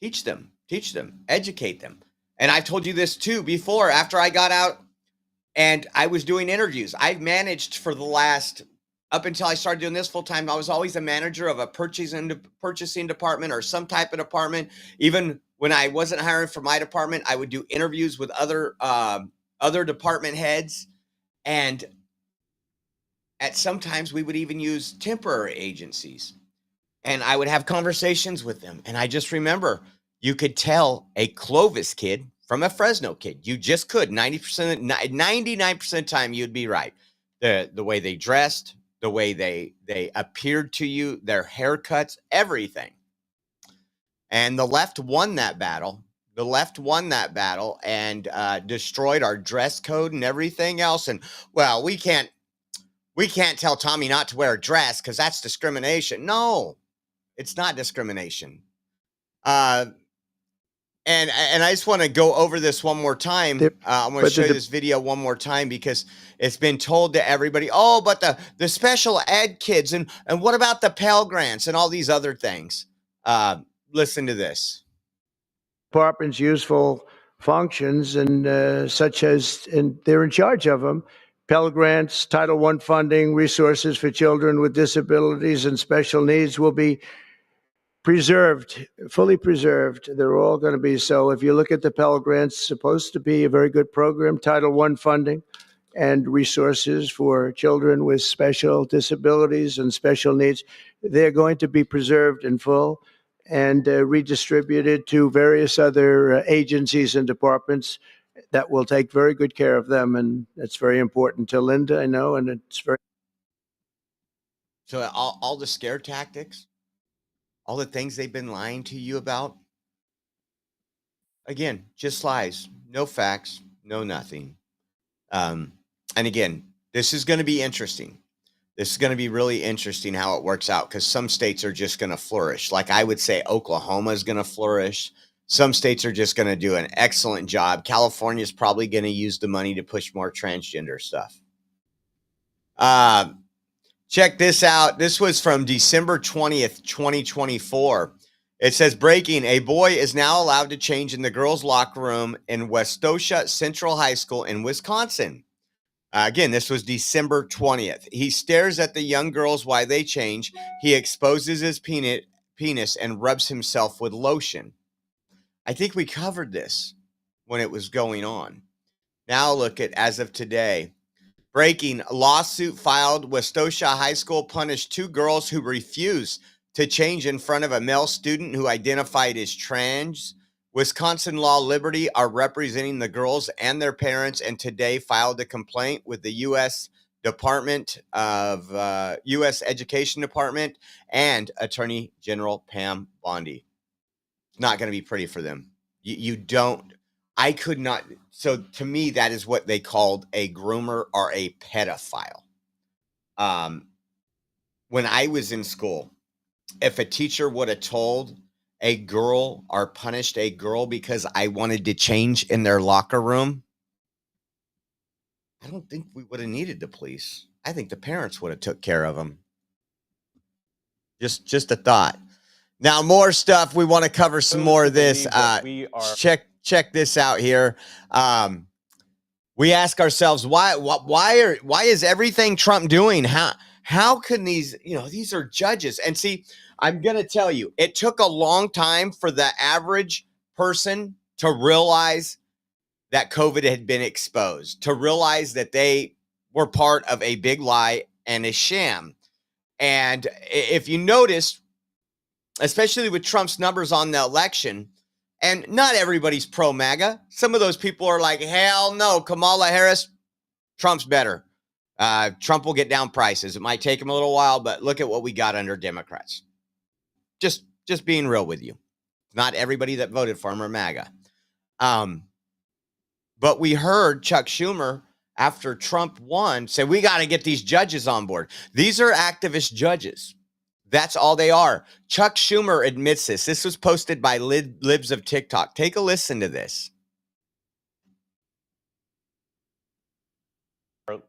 teach them, educate them. And I've told you this too before. After I got out and I was doing interviews, I've managed for the last, up until I started doing this full time, I was always a manager of a purchasing department or some type of department. Even when I wasn't hiring for my department, I would do interviews with other department heads. And at sometimes we would even use temporary agencies, and I would have conversations with them. And I just remember, you could tell a Clovis kid from a Fresno kid. You just could. 99% of the time, you'd be right. The way they dressed, the way they appeared to you, their haircuts, everything. And the left won that battle. And destroyed our dress code and everything else. And, well, we can't tell Tommy not to wear a dress because that's discrimination. No, it's not discrimination. And I just want to go over this one more time. I'm going to show you this video one more time because it's been told to everybody. Oh, but the special ed kids and what about the Pell Grants and all these other things? Listen to this. Department's useful functions, and such as, and they're in charge of them. Pell Grants, Title I funding, resources for children with disabilities and special needs will be preserved, fully preserved. They're all going to be. So if you look at the Pell Grants, supposed to be a very good program. Title I funding and resources for children with special disabilities and special needs, they're going to be preserved in full and redistributed to various other agencies and departments that will take very good care of them. And that's very important to Linda, I know, and it's very. So all the scare tactics, all the things they've been lying to you about, Again, just lies, no facts, no nothing. And again, this is going to be interesting. This is going to be really interesting how it works out, because some states are just going to flourish. Like I would say Oklahoma is going to flourish. Some states are just going to do an excellent job. California is probably going to use the money to push more transgender stuff. Check this out. This was from December 20th, 2024. It says, breaking, a boy is now allowed to change in the girls' locker room in Westosha Central High School in Wisconsin. Again, this was December 20th. He stares at the young girls while they change. He exposes his penis and rubs himself with lotion. I think we covered this when it was going on. Now look at as of today. Breaking, lawsuit filed. Westosha High School punished 2 girls who refused to change in front of a male student who identified as trans. Wisconsin Law Liberty are representing the girls and their parents, and today filed a complaint with the U.S. Department of U.S. Education Department and Attorney General Pam Bondi. It's not going to be pretty for them. You don't. I could not. So to me, that is what they called a groomer or a pedophile. When I was in school, if a teacher would have told a girl or punished a girl because I wanted to change in their locker room, I don't think we would have needed the police. I think the parents would have took care of them. Just a thought. Now, more stuff. We want to cover some more of this. Check this out here. We ask ourselves, why is everything Trump doing? How can these are judges? And see, I'm going to tell you, it took a long time for the average person to realize that COVID had been exposed, to realize that they were part of a big lie and a sham. And if you notice, especially with Trump's numbers on the election, and not everybody's pro MAGA. Some of those people are like, hell no, Kamala Harris, Trump's better. Trump will get down prices. It might take him a little while, but look at what we got under Democrats. Just being real with you. Not everybody that voted for him are MAGA. But we heard Chuck Schumer, after Trump won, say, we got to get these judges on board. These are activist judges. That's all they are. Chuck Schumer admits this. This was posted by Libs of TikTok. Take a listen to this.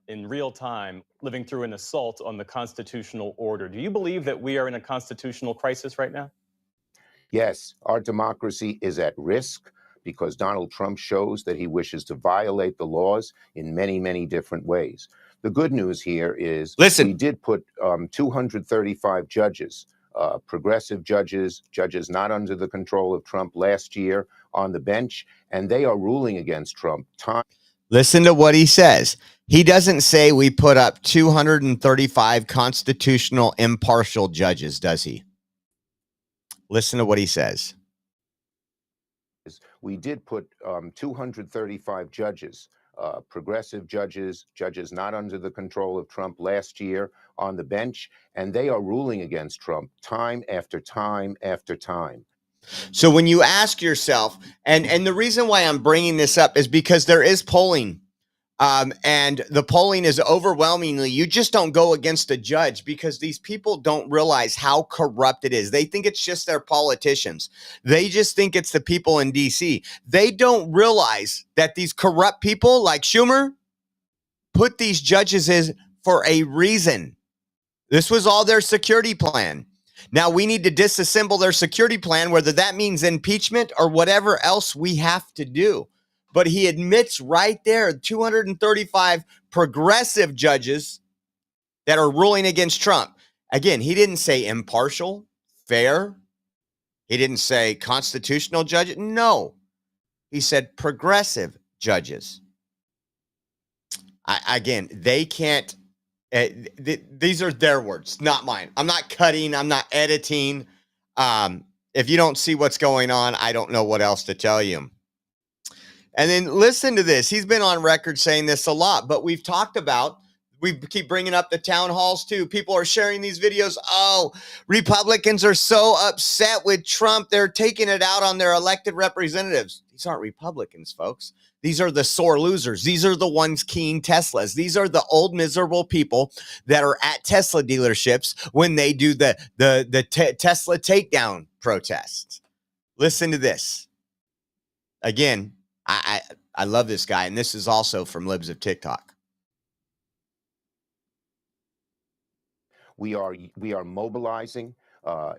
In real time, living through an assault on the constitutional order. Do you believe that we are in a constitutional crisis right now? Yes, our democracy is at risk because Donald Trump shows that he wishes to violate the laws in many, many different ways. The good news here is we did put 235 judges, progressive judges not under the control of Trump last year on the bench, and they are ruling against Trump. Listen to what he says. He doesn't say we put up 235 constitutional impartial judges, does he? Listen to what he says. We did put 235 judges, progressive judges not under the control of Trump last year on the bench, and they are ruling against Trump time after time after time. So when you ask yourself, and the reason why I'm bringing this up is because there is polling, and the polling is overwhelmingly, you just don't go against a judge because these people don't realize how corrupt it is. They think it's just their politicians. They just think it's the people in DC. They don't realize that these corrupt people like Schumer put these judges in for a reason. This was all their security plan. Now we need to disassemble their security plan, whether that means impeachment or whatever else we have to do. But he admits right there, 235 progressive judges that are ruling against Trump. Again, he didn't say impartial, fair. He didn't say constitutional judges. No, he said progressive judges. Again, they can't. These are their words, not mine. I'm not cutting. I'm not editing. If you don't see what's going on, I don't know what else to tell you. And then listen to this. He's been on record saying this a lot, but we've talked about we keep bringing up the town halls too. People are sharing these videos. Oh, Republicans are so upset with Trump. They're taking it out on their elected representatives. These aren't Republicans, folks. These are the sore losers. These are the ones keying Teslas. These are the old miserable people that are at Tesla dealerships when they do the Tesla takedown protests. Listen to this. Again, I love this guy, and this is also from Libs of TikTok. We are mobilizing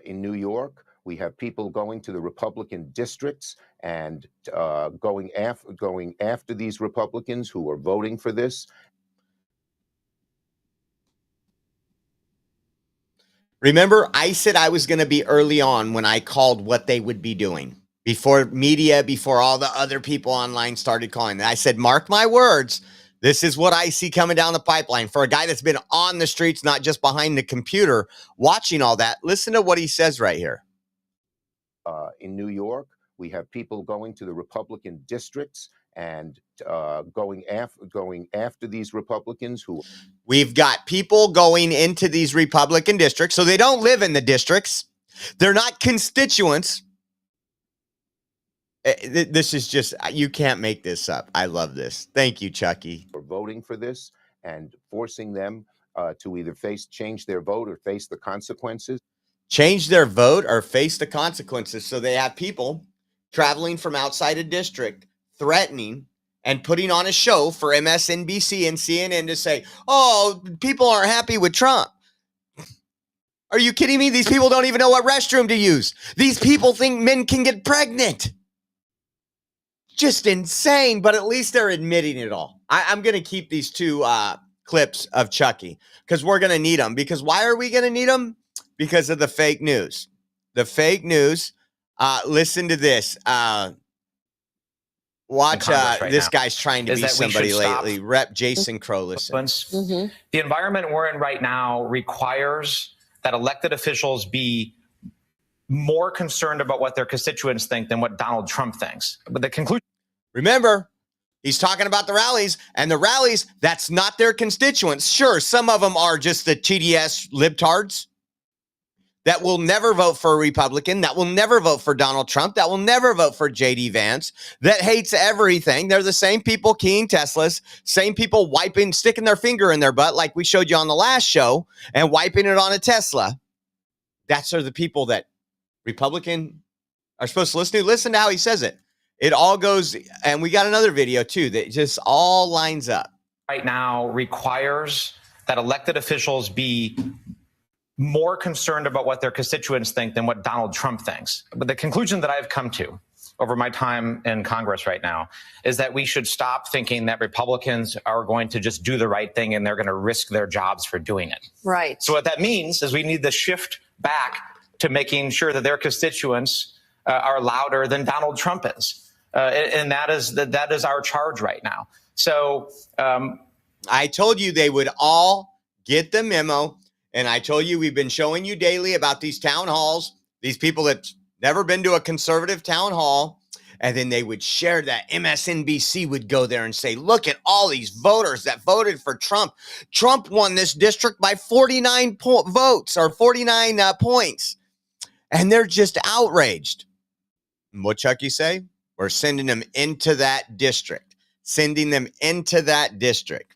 in New York. We have people going to the Republican districts and going after these Republicans who are voting for this. Remember, I said I was going to be early on when I called what they would be doing. Before media, before all the other people online started calling. I said, mark my words, this is what I see coming down the pipeline. For a guy that's been on the streets, not just behind the computer, watching all that, listen to what he says right here. In New York, we have people going to the Republican districts and going after these Republicans who... We've got people going into these Republican districts, so they don't live in the districts. They're not constituents. This is just, you can't make this up. I love this. Thank you, Chucky. For voting for this and forcing them to either change their vote or face the consequences. Change their vote or face the consequences. So they have people traveling from outside a district, threatening and putting on a show for MSNBC and CNN to say, oh, people aren't happy with Trump. Are you kidding me? These people don't even know what restroom to use. These people think men can get pregnant. Just insane, but at least they're admitting it all. I'm going to keep these two clips of Chucky because we're going to need them. Because why are we going to need them? Because of the fake news. The fake news. Listen to this. Watch this guy's trying to be somebody lately. Rep Jason Crow, listen. The environment we're in right now requires that elected officials be more concerned about what their constituents think than what Donald Trump thinks. But the conclusion... Remember, he's talking about the rallies, and the rallies, that's not their constituents. Sure, some of them are just the TDS libtards that will never vote for a Republican, that will never vote for Donald Trump, that will never vote for J.D. Vance, that hates everything. They're the same people keying Teslas, same people sticking their finger in their butt like we showed you on the last show and wiping it on a Tesla. That's the people that Republican are supposed to listen to. Listen to how he says it. It all goes, and we got another video too that just all lines up. Right now requires that elected officials be more concerned about what their constituents think than what Donald Trump thinks. But the conclusion that I've come to over my time in Congress right now is that we should stop thinking that Republicans are going to just do the right thing and they're going to risk their jobs for doing it. Right. So what that means is we need to shift back to making sure that their constituents are louder than Donald Trump is. And that is our charge right now. So I told you they would all get the memo. And I told you we've been showing you daily about these town halls, these people that's never been to a conservative town hall. And then they would share that. MSNBC would go there and say, look at all these voters that voted for Trump. Trump won this district by 49 votes or 49 points. And they're just outraged. And what Chucky say? We're sending them into that district. Sending them into that district.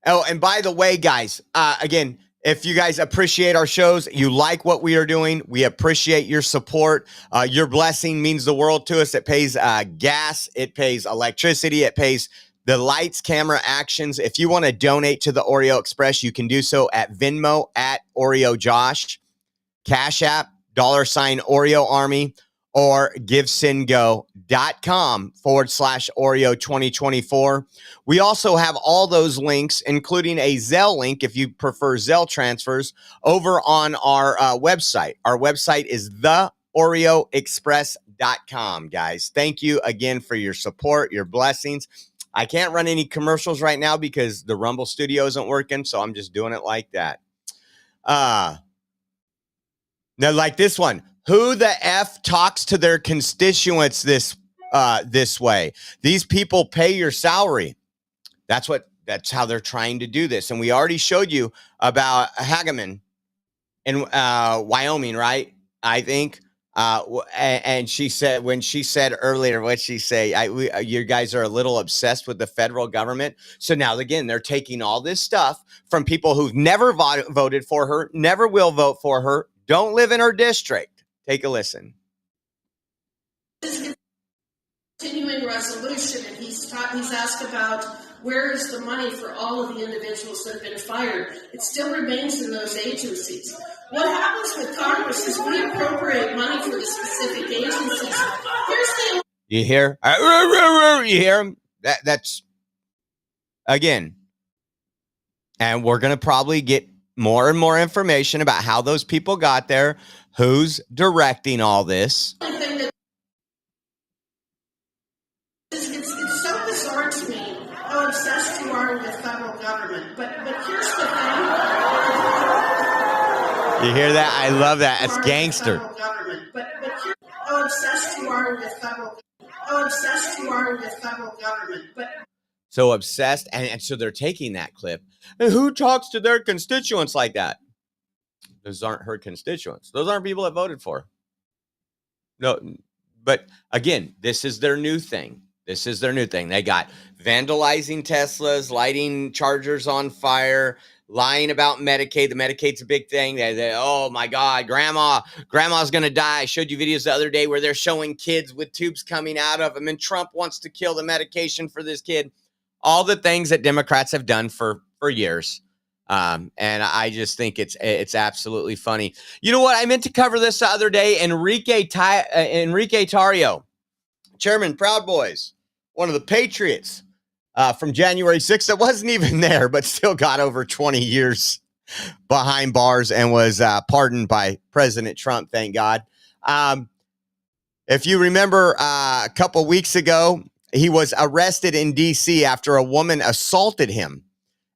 Oh, and by the way, guys, again, if you guys appreciate our shows, you like what we are doing, we appreciate your support. Your blessing means the world to us. It pays gas, it pays electricity, it pays the lights, camera, actions. If you want to donate to the Oreo Express, you can do so at Venmo at Oreo Josh, Cash App, $ Oreo Army, or givesendgo.com/Oreo 2024. We also have all those links, including a Zelle link if you prefer Zelle transfers, over on our website. Our website is theoreoexpress.com, guys. Thank you again for your support, your blessings. I can't run any commercials right now because the Rumble Studio isn't working, so I'm just doing it like that. Now, like this one. Who the F talks to their constituents this way? These people pay your salary. That's what That's how they're trying to do this. And we already showed you about Hageman in Wyoming, right? I think. And she said, when she said earlier, what'd she say? You guys are a little obsessed with the federal government. So now, again, they're taking all this stuff from people who've never voted for her, never will vote for her, don't live in her district. Take a listen. Continuing resolution, and he's asked about where is the money for all of the individuals that have been fired. It still remains in those agencies. What happens with Congress is we appropriate money for the specific agencies. Here's the You hear? You hear him? That's again. And we're going to probably get more and more information about how those people got there, who's directing all this. It's so bizarre to me how obsessed you are with the federal government. But here's the thing. You hear that? I love that. It's gangster. But here's how obsessed you are with the federal government. So obsessed, and so they're taking that clip. And who talks to their constituents like that? Those aren't her constituents. Those aren't people that voted for her. No, but again, this is their new thing. They got vandalizing Teslas, lighting Chargers on fire, lying about Medicaid. The Medicaid's a big thing. They oh my God, grandma's going to die. I showed you videos the other day where they're showing kids with tubes coming out of them, and Trump wants to kill the medication for this kid. All the things that Democrats have done for years. And I just think it's absolutely funny. You know what? I meant to cover this the other day. Enrique Tarrio, Chairman Proud Boys, one of the Patriots from January 6th that wasn't even there, but still got over 20 years behind bars and was pardoned by President Trump, thank God. If you remember a couple weeks ago, he was arrested in D.C. after a woman assaulted him.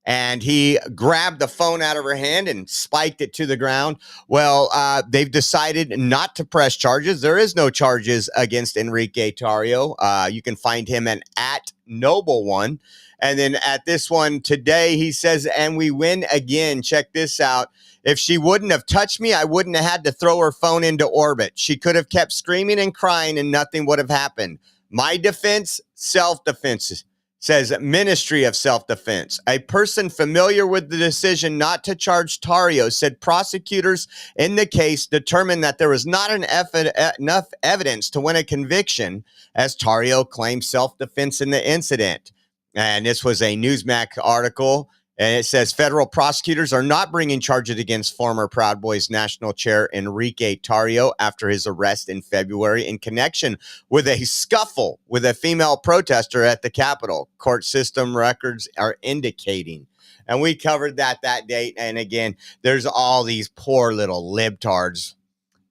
And he grabbed the phone out of her hand and spiked it to the ground. Well, they've decided not to press charges. There is no charges against Enrique Tarrio. You can find him at Noble One. And then at this one today, he says, and we win again. Check this out. If she wouldn't have touched me, I wouldn't have had to throw her phone into orbit. She could have kept screaming and crying and nothing would have happened. My defense, self-defense. Says Ministry of Self-Defense. A person familiar with the decision not to charge Tarrio said prosecutors in the case determined that there was not enough evidence to win a conviction, as Tarrio claimed self-defense in the incident. And this was a Newsmax article. And it says federal prosecutors are not bringing charges against former Proud Boys national chair Enrique Tarrio after his arrest in February in connection with a scuffle with a female protester at the Capitol. Court system records are indicating. And we covered that date. And again, there's all these poor little libtards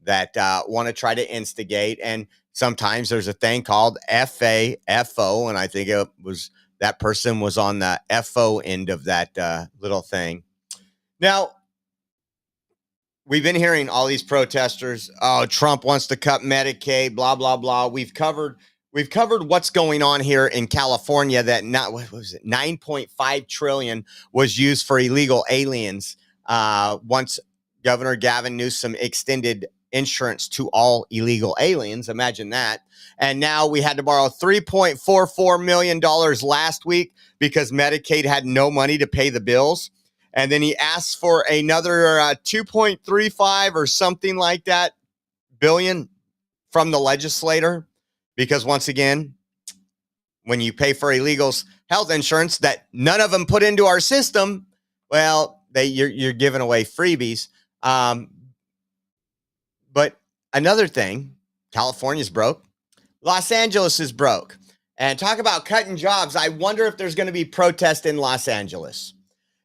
that want to try to instigate. And sometimes there's a thing called FAFO. And I think it was... that person was on the FO end of that little thing. Now, we've been hearing all these protesters. Oh, Trump wants to cut Medicaid, blah, blah, blah. We've covered what's going on here in California. That what was it? 9.5 trillion was used for illegal aliens. Once Governor Gavin Newsom extended insurance to all illegal aliens. Imagine that. And now we had to borrow $3.44 million last week because Medicaid had no money to pay the bills. And then he asked for another 2.35 or something like that billion from the legislator. Because once again, when you pay for illegals' health insurance that none of them put into our system, well, you're giving away freebies. But another thing, California's broke. Los Angeles is broke. And talk about cutting jobs. I wonder if there's going to be protest in Los Angeles.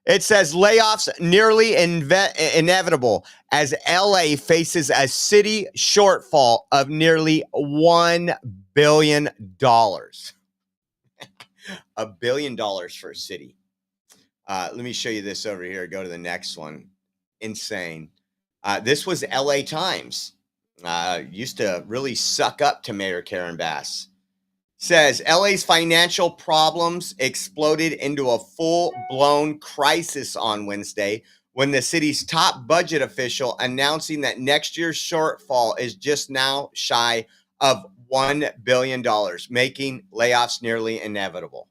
It says layoffs nearly inevitable as LA faces a city shortfall of nearly $1 billion. $1 billion for a city. Let me show you this over here. Go to the next one. Insane. This was LA Times. Used to really suck up to Mayor Karen Bass. says LA's financial problems exploded into a full-blown crisis on Wednesday when the city's top budget official announcing that next year's shortfall is just now shy of $1 billion, making layoffs nearly inevitable.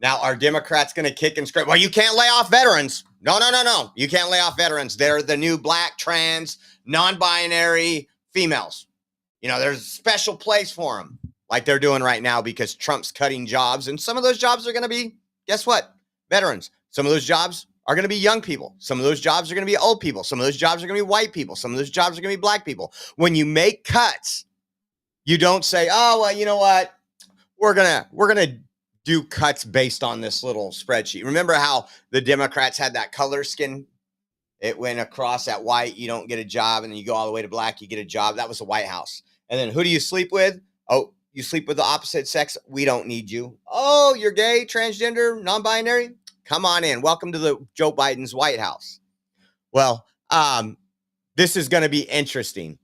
Now, are Democrats going to kick and scream? Well, you can't lay off veterans. No. You can't lay off veterans. They're the new black, trans, non-binary females. You know, there's a special place for them, like they're doing right now because Trump's cutting jobs. And some of those jobs are going to be, guess what? Veterans. Some of those jobs are going to be young people. Some of those jobs are going to be old people. Some of those jobs are going to be white people. Some of those jobs are going to be black people. When you make cuts, you don't say, oh, well, you know what? We're going to do cuts based on this little spreadsheet. Remember how the Democrats had that color skin? It went across at white, you don't get a job, and then you go all the way to black, you get a job. That was the White House. And then who do you sleep with? Oh, you sleep with the opposite sex? We don't need you. Oh, you're gay, transgender, non-binary? Come on in. Welcome to the Joe Biden's White House. Well, this is going to be interesting.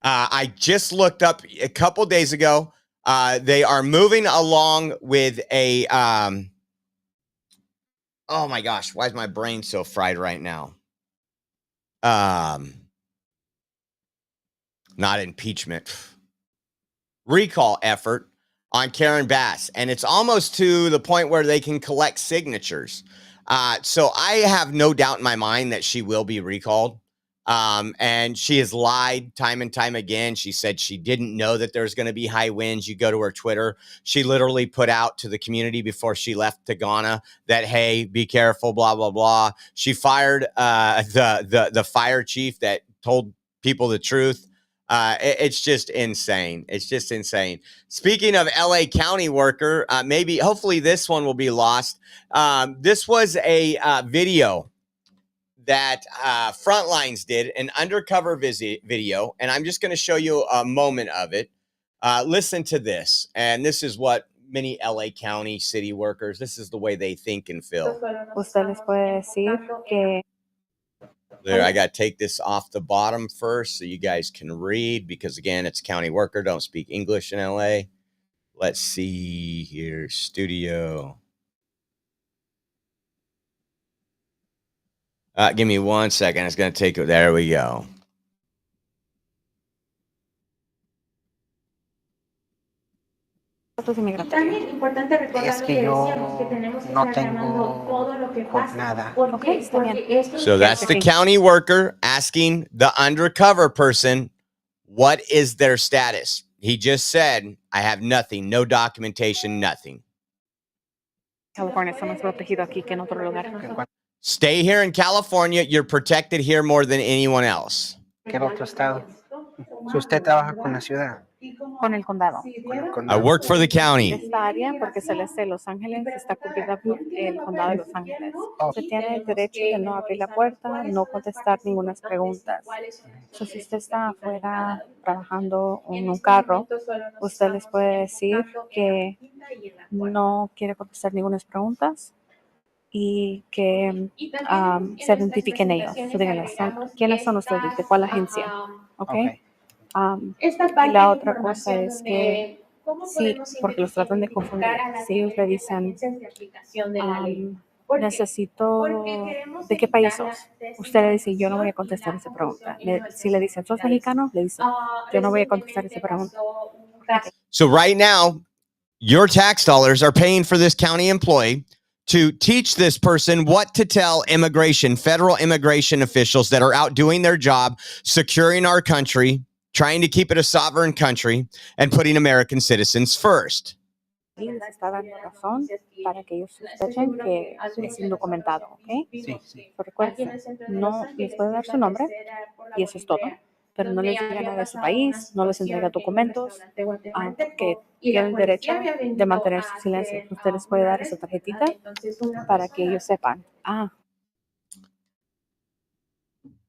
I just looked up a couple days ago. They are moving along with a, oh my gosh, why is my brain so fried right now? Not impeachment, recall effort on Karen Bass. And it's almost to the point where they can collect signatures. So I have no doubt in my mind that she will be recalled. And she has lied time and time again. She said she didn't know that there's going to be high winds. You go to her Twitter. She literally put out to the community before she left to Ghana that, hey, be careful, blah, blah, blah. She fired the fire chief that told people the truth. It's just insane. It's just insane. Speaking of LA County worker, hopefully this one will be lost. This was a video that Frontlines did, an undercover video, and I'm just going to show you a moment of it. Listen to this, and this is what many LA County city workers, this is the way they think and feel. There, I got to take this off the bottom first so you guys can read, because again, it's a county worker, don't speak English in LA. Let's see here, studio. Give me 1 second. It's going to take it. There we go. Es que yo no tengo nada. So that's the county worker asking the undercover person, what is their status? He just said, I have nothing, no documentation, nothing. California está más protegido aquí que en otro lugar. Stay here in California. You're protected here more than anyone else. ¿Qué otro estado? Si usted trabaja con la ciudad. Con el condado. I work for the county. Esta área, porque Celeste de Los Ángeles está cubierta por el condado de Los Ángeles. Usted tiene el derecho de no abrir la puerta, no contestar ninguna pregunta. So, si usted está afuera trabajando en un carro, usted les puede decir que no quiere contestar ninguna pregunta y que se identifiquen ellos. So, díganles, ¿quiénes son ustedes? ¿De cuál agencia? Okay. Y la otra cosa es que sí, porque los tratan de confundir. Si ellos le dicen, necesito, ¿de qué país sos? Usted le dice, yo no voy a contestar esa pregunta. Si le dicen, ¿sos mexicano? Le dice, yo no voy a contestar esa pregunta. So right now, your tax dollars are paying for this county employee to teach this person what to tell federal immigration officials that are out doing their job, securing our country, trying to keep it a sovereign country, and putting American citizens first. Está dando razón para que ellos sospechen que es indocumentado, ¿ok? Sí. Recuerden, no les puede dar su nombre y eso es todo, pero no les diga nada de su país, no les entrega documentos, que tienen derecho de mantener su silencio. Usted les puede dar esa tarjetita para que ellos sepan.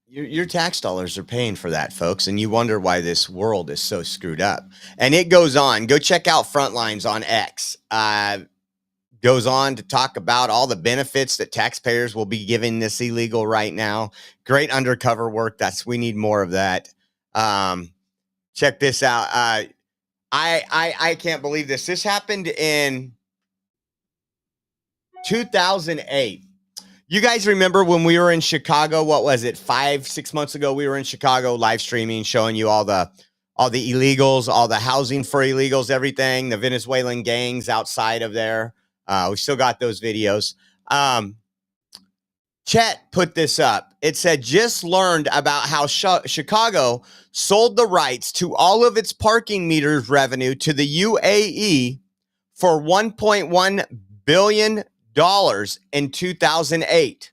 Your tax dollars are paying for that, folks, and you wonder why this world is so screwed up. And it goes on. Go check out Frontlines on X. Goes on to talk about all the benefits that taxpayers will be giving this illegal right now. Great undercover work. We need more of that. Check this out. I can't believe this. This happened in 2008. You guys remember when we were in Chicago? What was it? 5-6 months ago, we were in Chicago live streaming, showing you all the illegals, all the housing for illegals, everything, the Venezuelan gangs outside of there. We still got those videos. Chet put this up. It said, just learned about how Chicago sold the rights to all of its parking meters revenue to the UAE for $1.1 billion in 2008.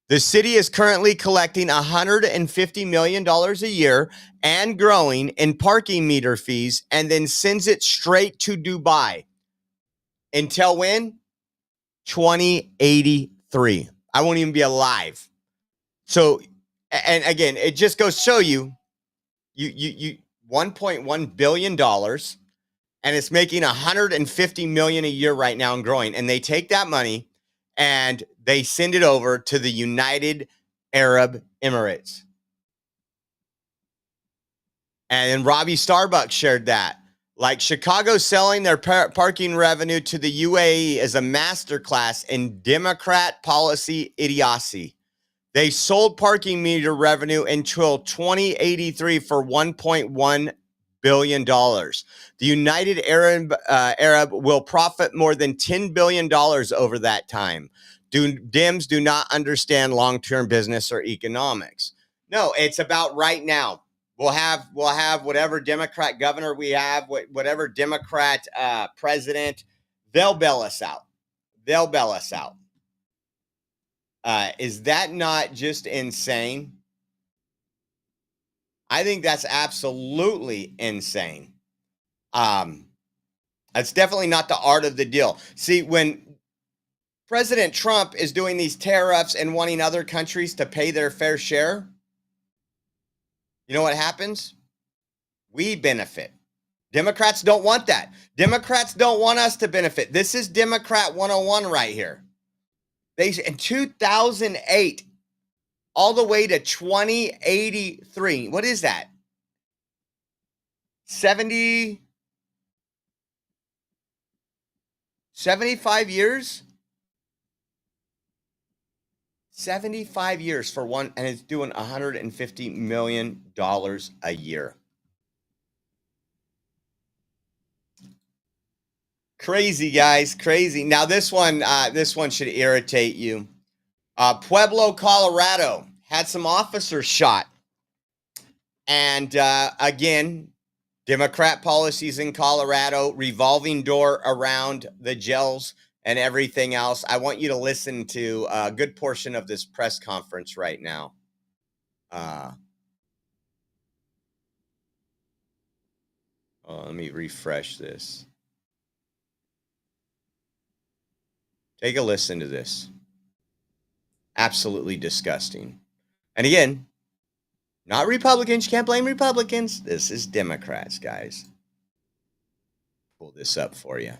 The city is currently collecting $150 million a year and growing in parking meter fees, and then sends it straight to Dubai. Until when? 2083. I won't even be alive. So, and again, it just goes to show you $1.1 billion, and it's making $150 million a year right now and growing. And they take that money and they send it over to the United Arab Emirates. And then Robbie Starbucks shared that. Like, Chicago selling their parking revenue to the UAE is a masterclass in Democrat policy idiocy. They sold parking meter revenue until 2083 for $1.1 billion. The United Arab will profit more than $10 billion over that time. Dems do not understand long-term business or economics. No, it's about right now. We'll have whatever Democrat governor we have, whatever Democrat president, they'll bail us out. They'll bail us out. Is that not just insane? I think that's absolutely insane. That's definitely not the art of the deal. See, when President Trump is doing these tariffs and wanting other countries to pay their fair share, you know what happens? We benefit. Democrats don't want that. Democrats don't want us to benefit. This is Democrat 101 right here. In 2008, all the way to 2083. What is that? 75 years? 75 years for one, and it's doing $150 million a year. Crazy, guys, crazy. Now this one should irritate you. Pueblo, Colorado had some officers shot. And again, Democrat policies in Colorado, revolving door around the jails and everything else. I want you to listen to a good portion of this press conference right now. Let me refresh this. Take a listen to this. Absolutely disgusting. And again, not Republicans. You can't blame Republicans. This is Democrats, guys. Pull this up for you.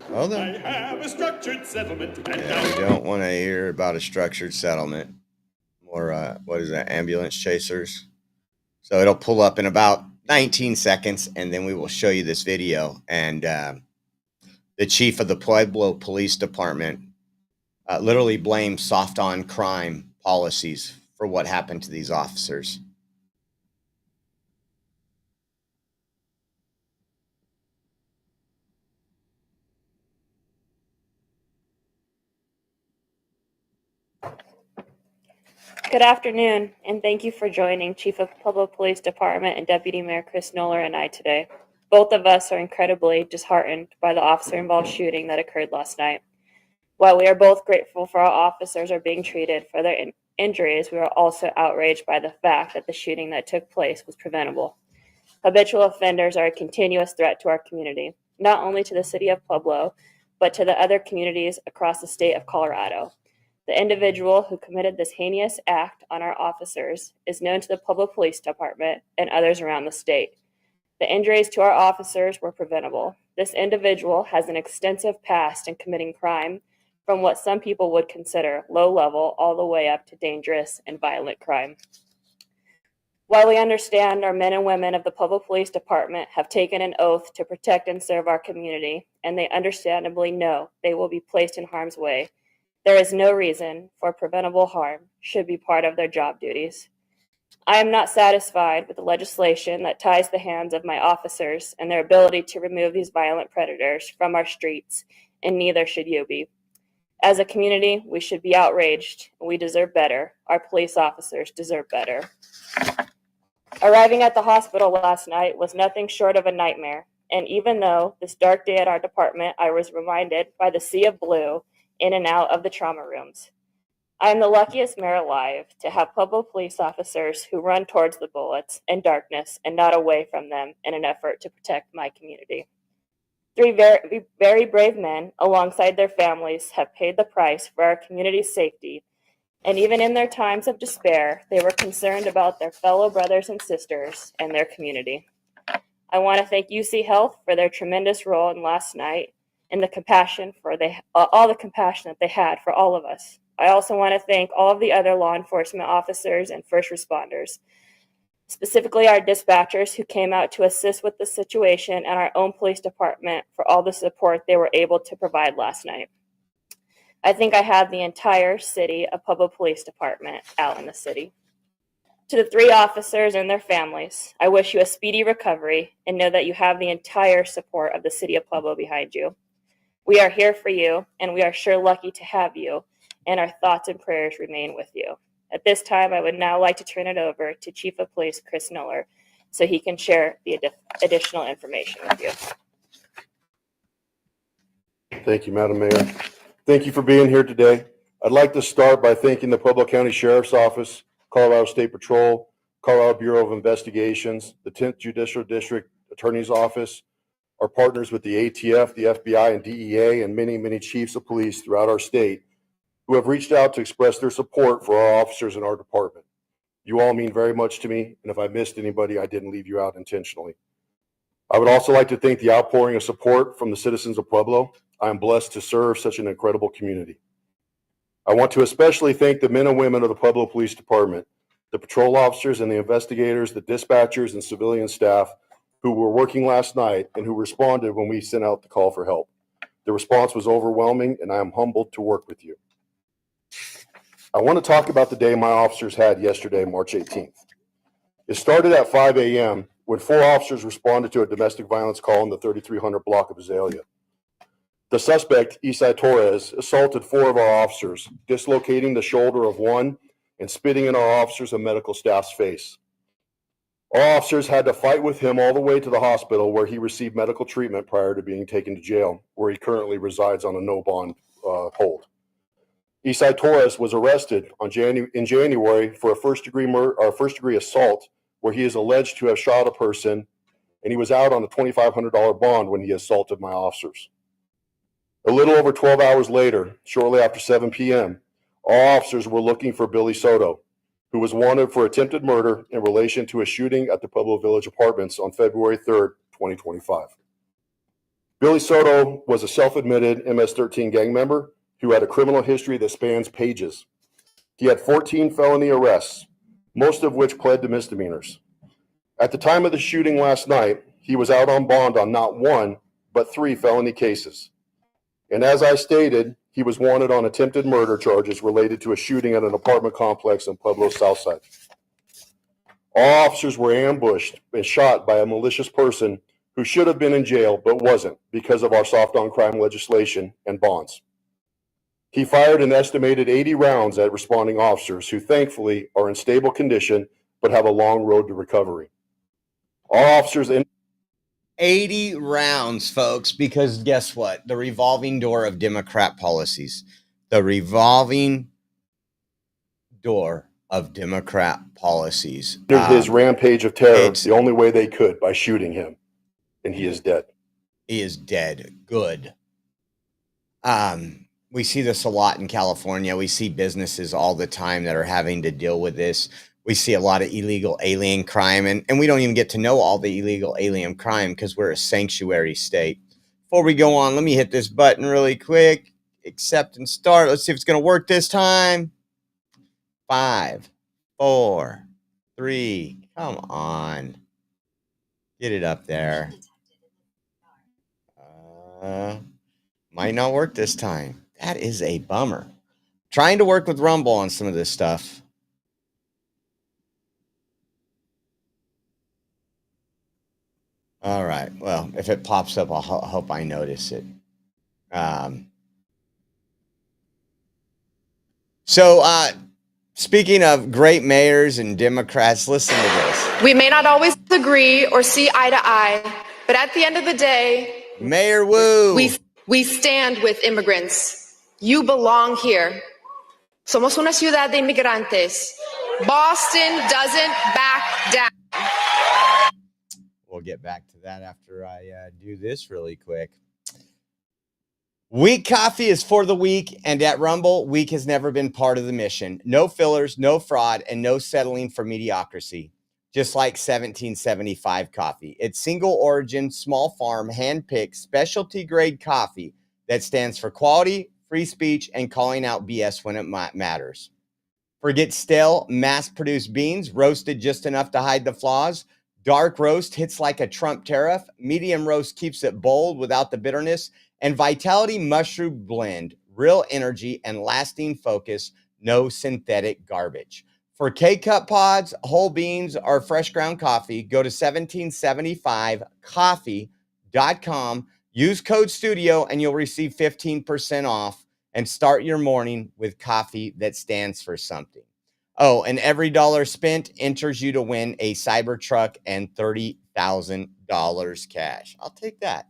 Hold on. I have a structured settlement. Yeah, we don't want to hear about a structured settlement. Or what is that? Ambulance chasers. So it'll pull up in about 19 seconds, and then we will show you this video. And the chief of the Pueblo Police Department literally blamed soft on crime policies for what happened to these officers. Good afternoon, and thank you for joining Chief of Pueblo Police Department and Deputy Mayor Chris Noller and I today. Both of us are incredibly disheartened by the officer-involved shooting that occurred last night. While we are both grateful for our officers are being treated for their injuries, we are also outraged by the fact that the shooting that took place was preventable. Habitual offenders are a continuous threat to our community, not only to the city of Pueblo, but to the other communities across the state of Colorado. The individual who committed this heinous act on our officers is known to the Pueblo Police Department and others around the state. The injuries to our officers were preventable. This individual has an extensive past in committing crime, from what some people would consider low level all the way up to dangerous and violent crime. While we understand our men and women of the Public Police Department have taken an oath to protect and serve our community, and they understandably know they will be placed in harm's way, there is no reason for preventable harm should be part of their job duties. I am not satisfied with the legislation that ties the hands of my officers and their ability to remove these violent predators from our streets, and neither should you be. As a community, we should be outraged, and we deserve better. Our police officers deserve better. Arriving at the hospital last night was nothing short of a nightmare, and even though this dark day at our department, I was reminded by the sea of blue in and out of the trauma rooms. I am the luckiest mayor alive to have public police officers who run towards the bullets and darkness and not away from them in an effort to protect my community. 3 very, very brave men, alongside their families, have paid the price for our community's safety. And even in their times of despair, they were concerned about their fellow brothers and sisters and their community. I want to thank UC Health for their tremendous role in last night and the compassion for all the compassion that they had for all of us. I also want to thank all of the other law enforcement officers and first responders, specifically our dispatchers who came out to assist with the situation, and our own police department for all the support they were able to provide last night. I think I have the entire city of Pueblo Police Department out in the city. To the 3 officers and their families, I wish you a speedy recovery and know that you have the entire support of the city of Pueblo behind you. We are here for you, and we are sure lucky to have you, and our thoughts and prayers remain with you. At this time, I would now like to turn it over to Chief of Police Chris Knoller so he can share the additional information with you. Thank you, Madam Mayor. Thank you for being here today. I'd like to start by thanking the Pueblo County Sheriff's Office, Colorado State Patrol, Colorado Bureau of Investigations, the 10th Judicial District Attorney's Office, our partners with the ATF, the FBI, and DEA, and many, many chiefs of police throughout our state who have reached out to express their support for our officers in our department. You all mean very much to me, and if I missed anybody, I didn't leave you out intentionally. I would also like to thank the outpouring of support from the citizens of Pueblo. I am blessed to serve such an incredible community. I want to especially thank the men and women of the Pueblo Police Department, the patrol officers and the investigators, the dispatchers and civilian staff who were working last night and who responded when we sent out the call for help. The response was overwhelming, and I am humbled to work with you. I want to talk about the day my officers had yesterday, March 18th. It started at 5 a.m. when 4 officers responded to a domestic violence call in the 3300 block of Azalea. The suspect, Isai Torres, assaulted 4 of our officers, dislocating the shoulder of one and spitting in our officers and medical staff's face. Our officers had to fight with him all the way to the hospital where he received medical treatment prior to being taken to jail, where he currently resides on a no bond hold. Isai Torres was arrested in January for a first-degree assault, where he is alleged to have shot a person, and he was out on a $2,500 bond when he assaulted my officers. A little over 12 hours later, shortly after 7 p.m., all officers were looking for Billy Soto, who was wanted for attempted murder in relation to a shooting at the Pueblo Village Apartments on February 3rd, 2025. Billy Soto was a self-admitted MS-13 gang member who had a criminal history that spans pages. He had 14 felony arrests, most of which pled to misdemeanors. At the time of the shooting last night, he was out on bond on not 1, but 3 felony cases. And as I stated, he was wanted on attempted murder charges related to a shooting at an apartment complex in Pueblo's South Side. All officers were ambushed and shot by a malicious person who should have been in jail but wasn't because of our soft on crime legislation and bonds. He fired an estimated 80 rounds at responding officers who thankfully are in stable condition but have a long road to recovery. All officers in 80 rounds, folks, because guess what? The revolving door of Democrat policies. The revolving door of Democrat policies. His rampage of terror the only way they could, by shooting him. And he is dead. He is dead. Good. We see this a lot in California. We see businesses all the time that are having to deal with this. We see a lot of illegal alien crime, and we don't even get to know all the illegal alien crime because we're a sanctuary state. Before we go on, let me hit this button really quick. accept and start. Let's see if it's going to work this time. 5, 4, 3. Come on. Get it up there. Might not work this time. That is a bummer. Trying to work with Rumble on some of this stuff. All right. Well, if it pops up, I'll hope I notice it. Speaking of great mayors and Democrats, listen to this. We may not always agree or see eye to eye, but at the end of the day, Mayor Wu, we stand with immigrants. You belong here. Somos una ciudad de inmigrantes. Boston doesn't back down. We'll get back to that after I do this really quick. Weak coffee is for the weak, and at Rumble, weak has never been part of the mission. No fillers, no fraud, and no settling for mediocrity. Just like 1775 coffee. It's single origin, small farm, hand-picked, specialty grade coffee that stands for quality, free speech, and calling out BS when it matters. Forget stale, mass-produced beans, roasted just enough to hide the flaws. Dark roast hits like a Trump tariff. Medium roast keeps it bold without the bitterness. And Vitality Mushroom Blend, real energy and lasting focus, no synthetic garbage. For K-Cup pods, whole beans, or fresh ground coffee, go to 1775coffee.com. Use code STUDIO and you'll receive 15% off and start your morning with coffee that stands for something. Oh, and every dollar spent enters you to win a Cybertruck and $30,000 cash. I'll take that.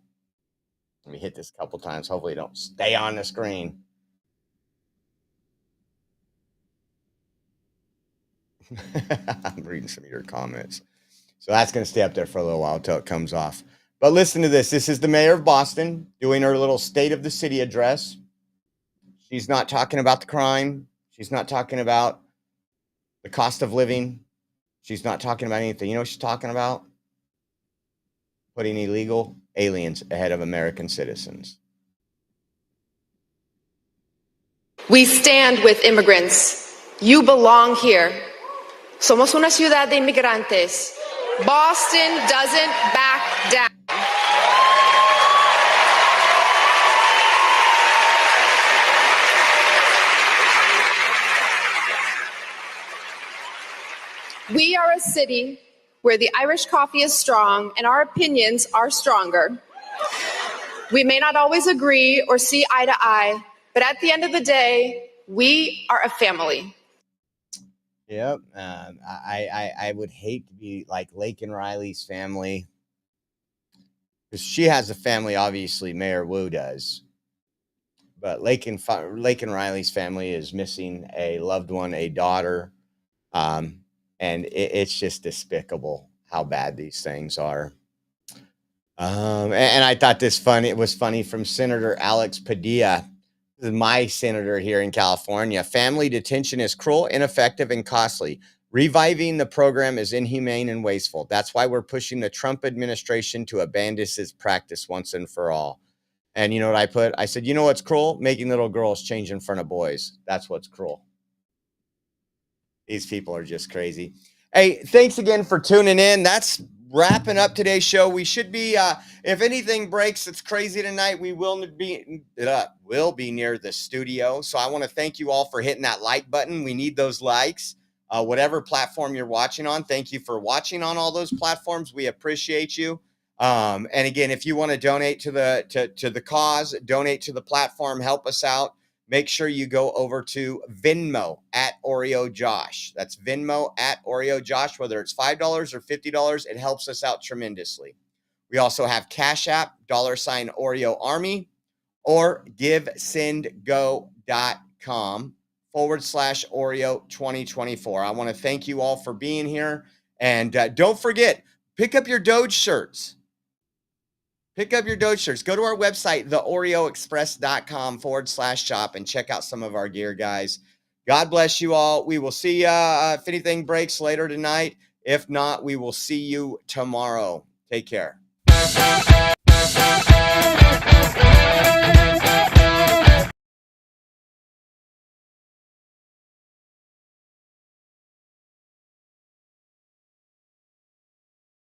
Let me hit this a couple times. Hopefully it don't stay on the screen. I'm reading some of your comments. So that's going to stay up there for a little while until it comes off. But listen to this. This is the mayor of Boston doing her little State of the City address. She's not talking about the crime. She's not talking about the cost of living. She's not talking about anything. You know what she's talking about? Putting illegal aliens ahead of American citizens. We stand with immigrants. You belong here. Somos una ciudad de inmigrantes. Boston doesn't back down. We are a city where the Irish coffee is strong and our opinions are stronger. We may not always agree or see eye to eye, but at the end of the day, we are a family. Yep. I would hate to be like Laken Riley's family, because she has a family, obviously, Mayor Wu does. But Laken Riley's family is missing a loved one, a daughter. And it's just despicable how bad these things are. And I thought it was funny from Senator Alex Padilla. This is my senator here in California. Family detention is cruel, ineffective, and costly. Reviving the program is inhumane and wasteful. That's why we're pushing the Trump administration to abandon this practice once and for all. And you know what I put? I said, you know what's cruel? Making little girls change in front of boys. That's what's cruel. These people are just crazy. Hey, thanks again for tuning in. That's wrapping up today's show. We should be, if anything breaks that's crazy tonight, we will be near the studio. So I want to thank you all for hitting that like button. We need those likes. Whatever platform you're watching on, thank you for watching on all those platforms. We appreciate you. And again, if you want to donate to the cause, donate to the platform, help us out. Make sure you go over to Venmo at Oreo Josh. That's Venmo at Oreo Josh. Whether it's $5 or $50, it helps us out tremendously. We also have Cash App, $Oreo Army, or givesendgo.com/Oreo 2024. I want to thank you all for being here. And don't forget, pick up your Doge shirts. Pick up your Doge shirts. Go to our website, theoreoexpress.com/shop, and check out some of our gear, guys. God bless you all. We will see you if anything breaks later tonight. If not, we will see you tomorrow. Take care.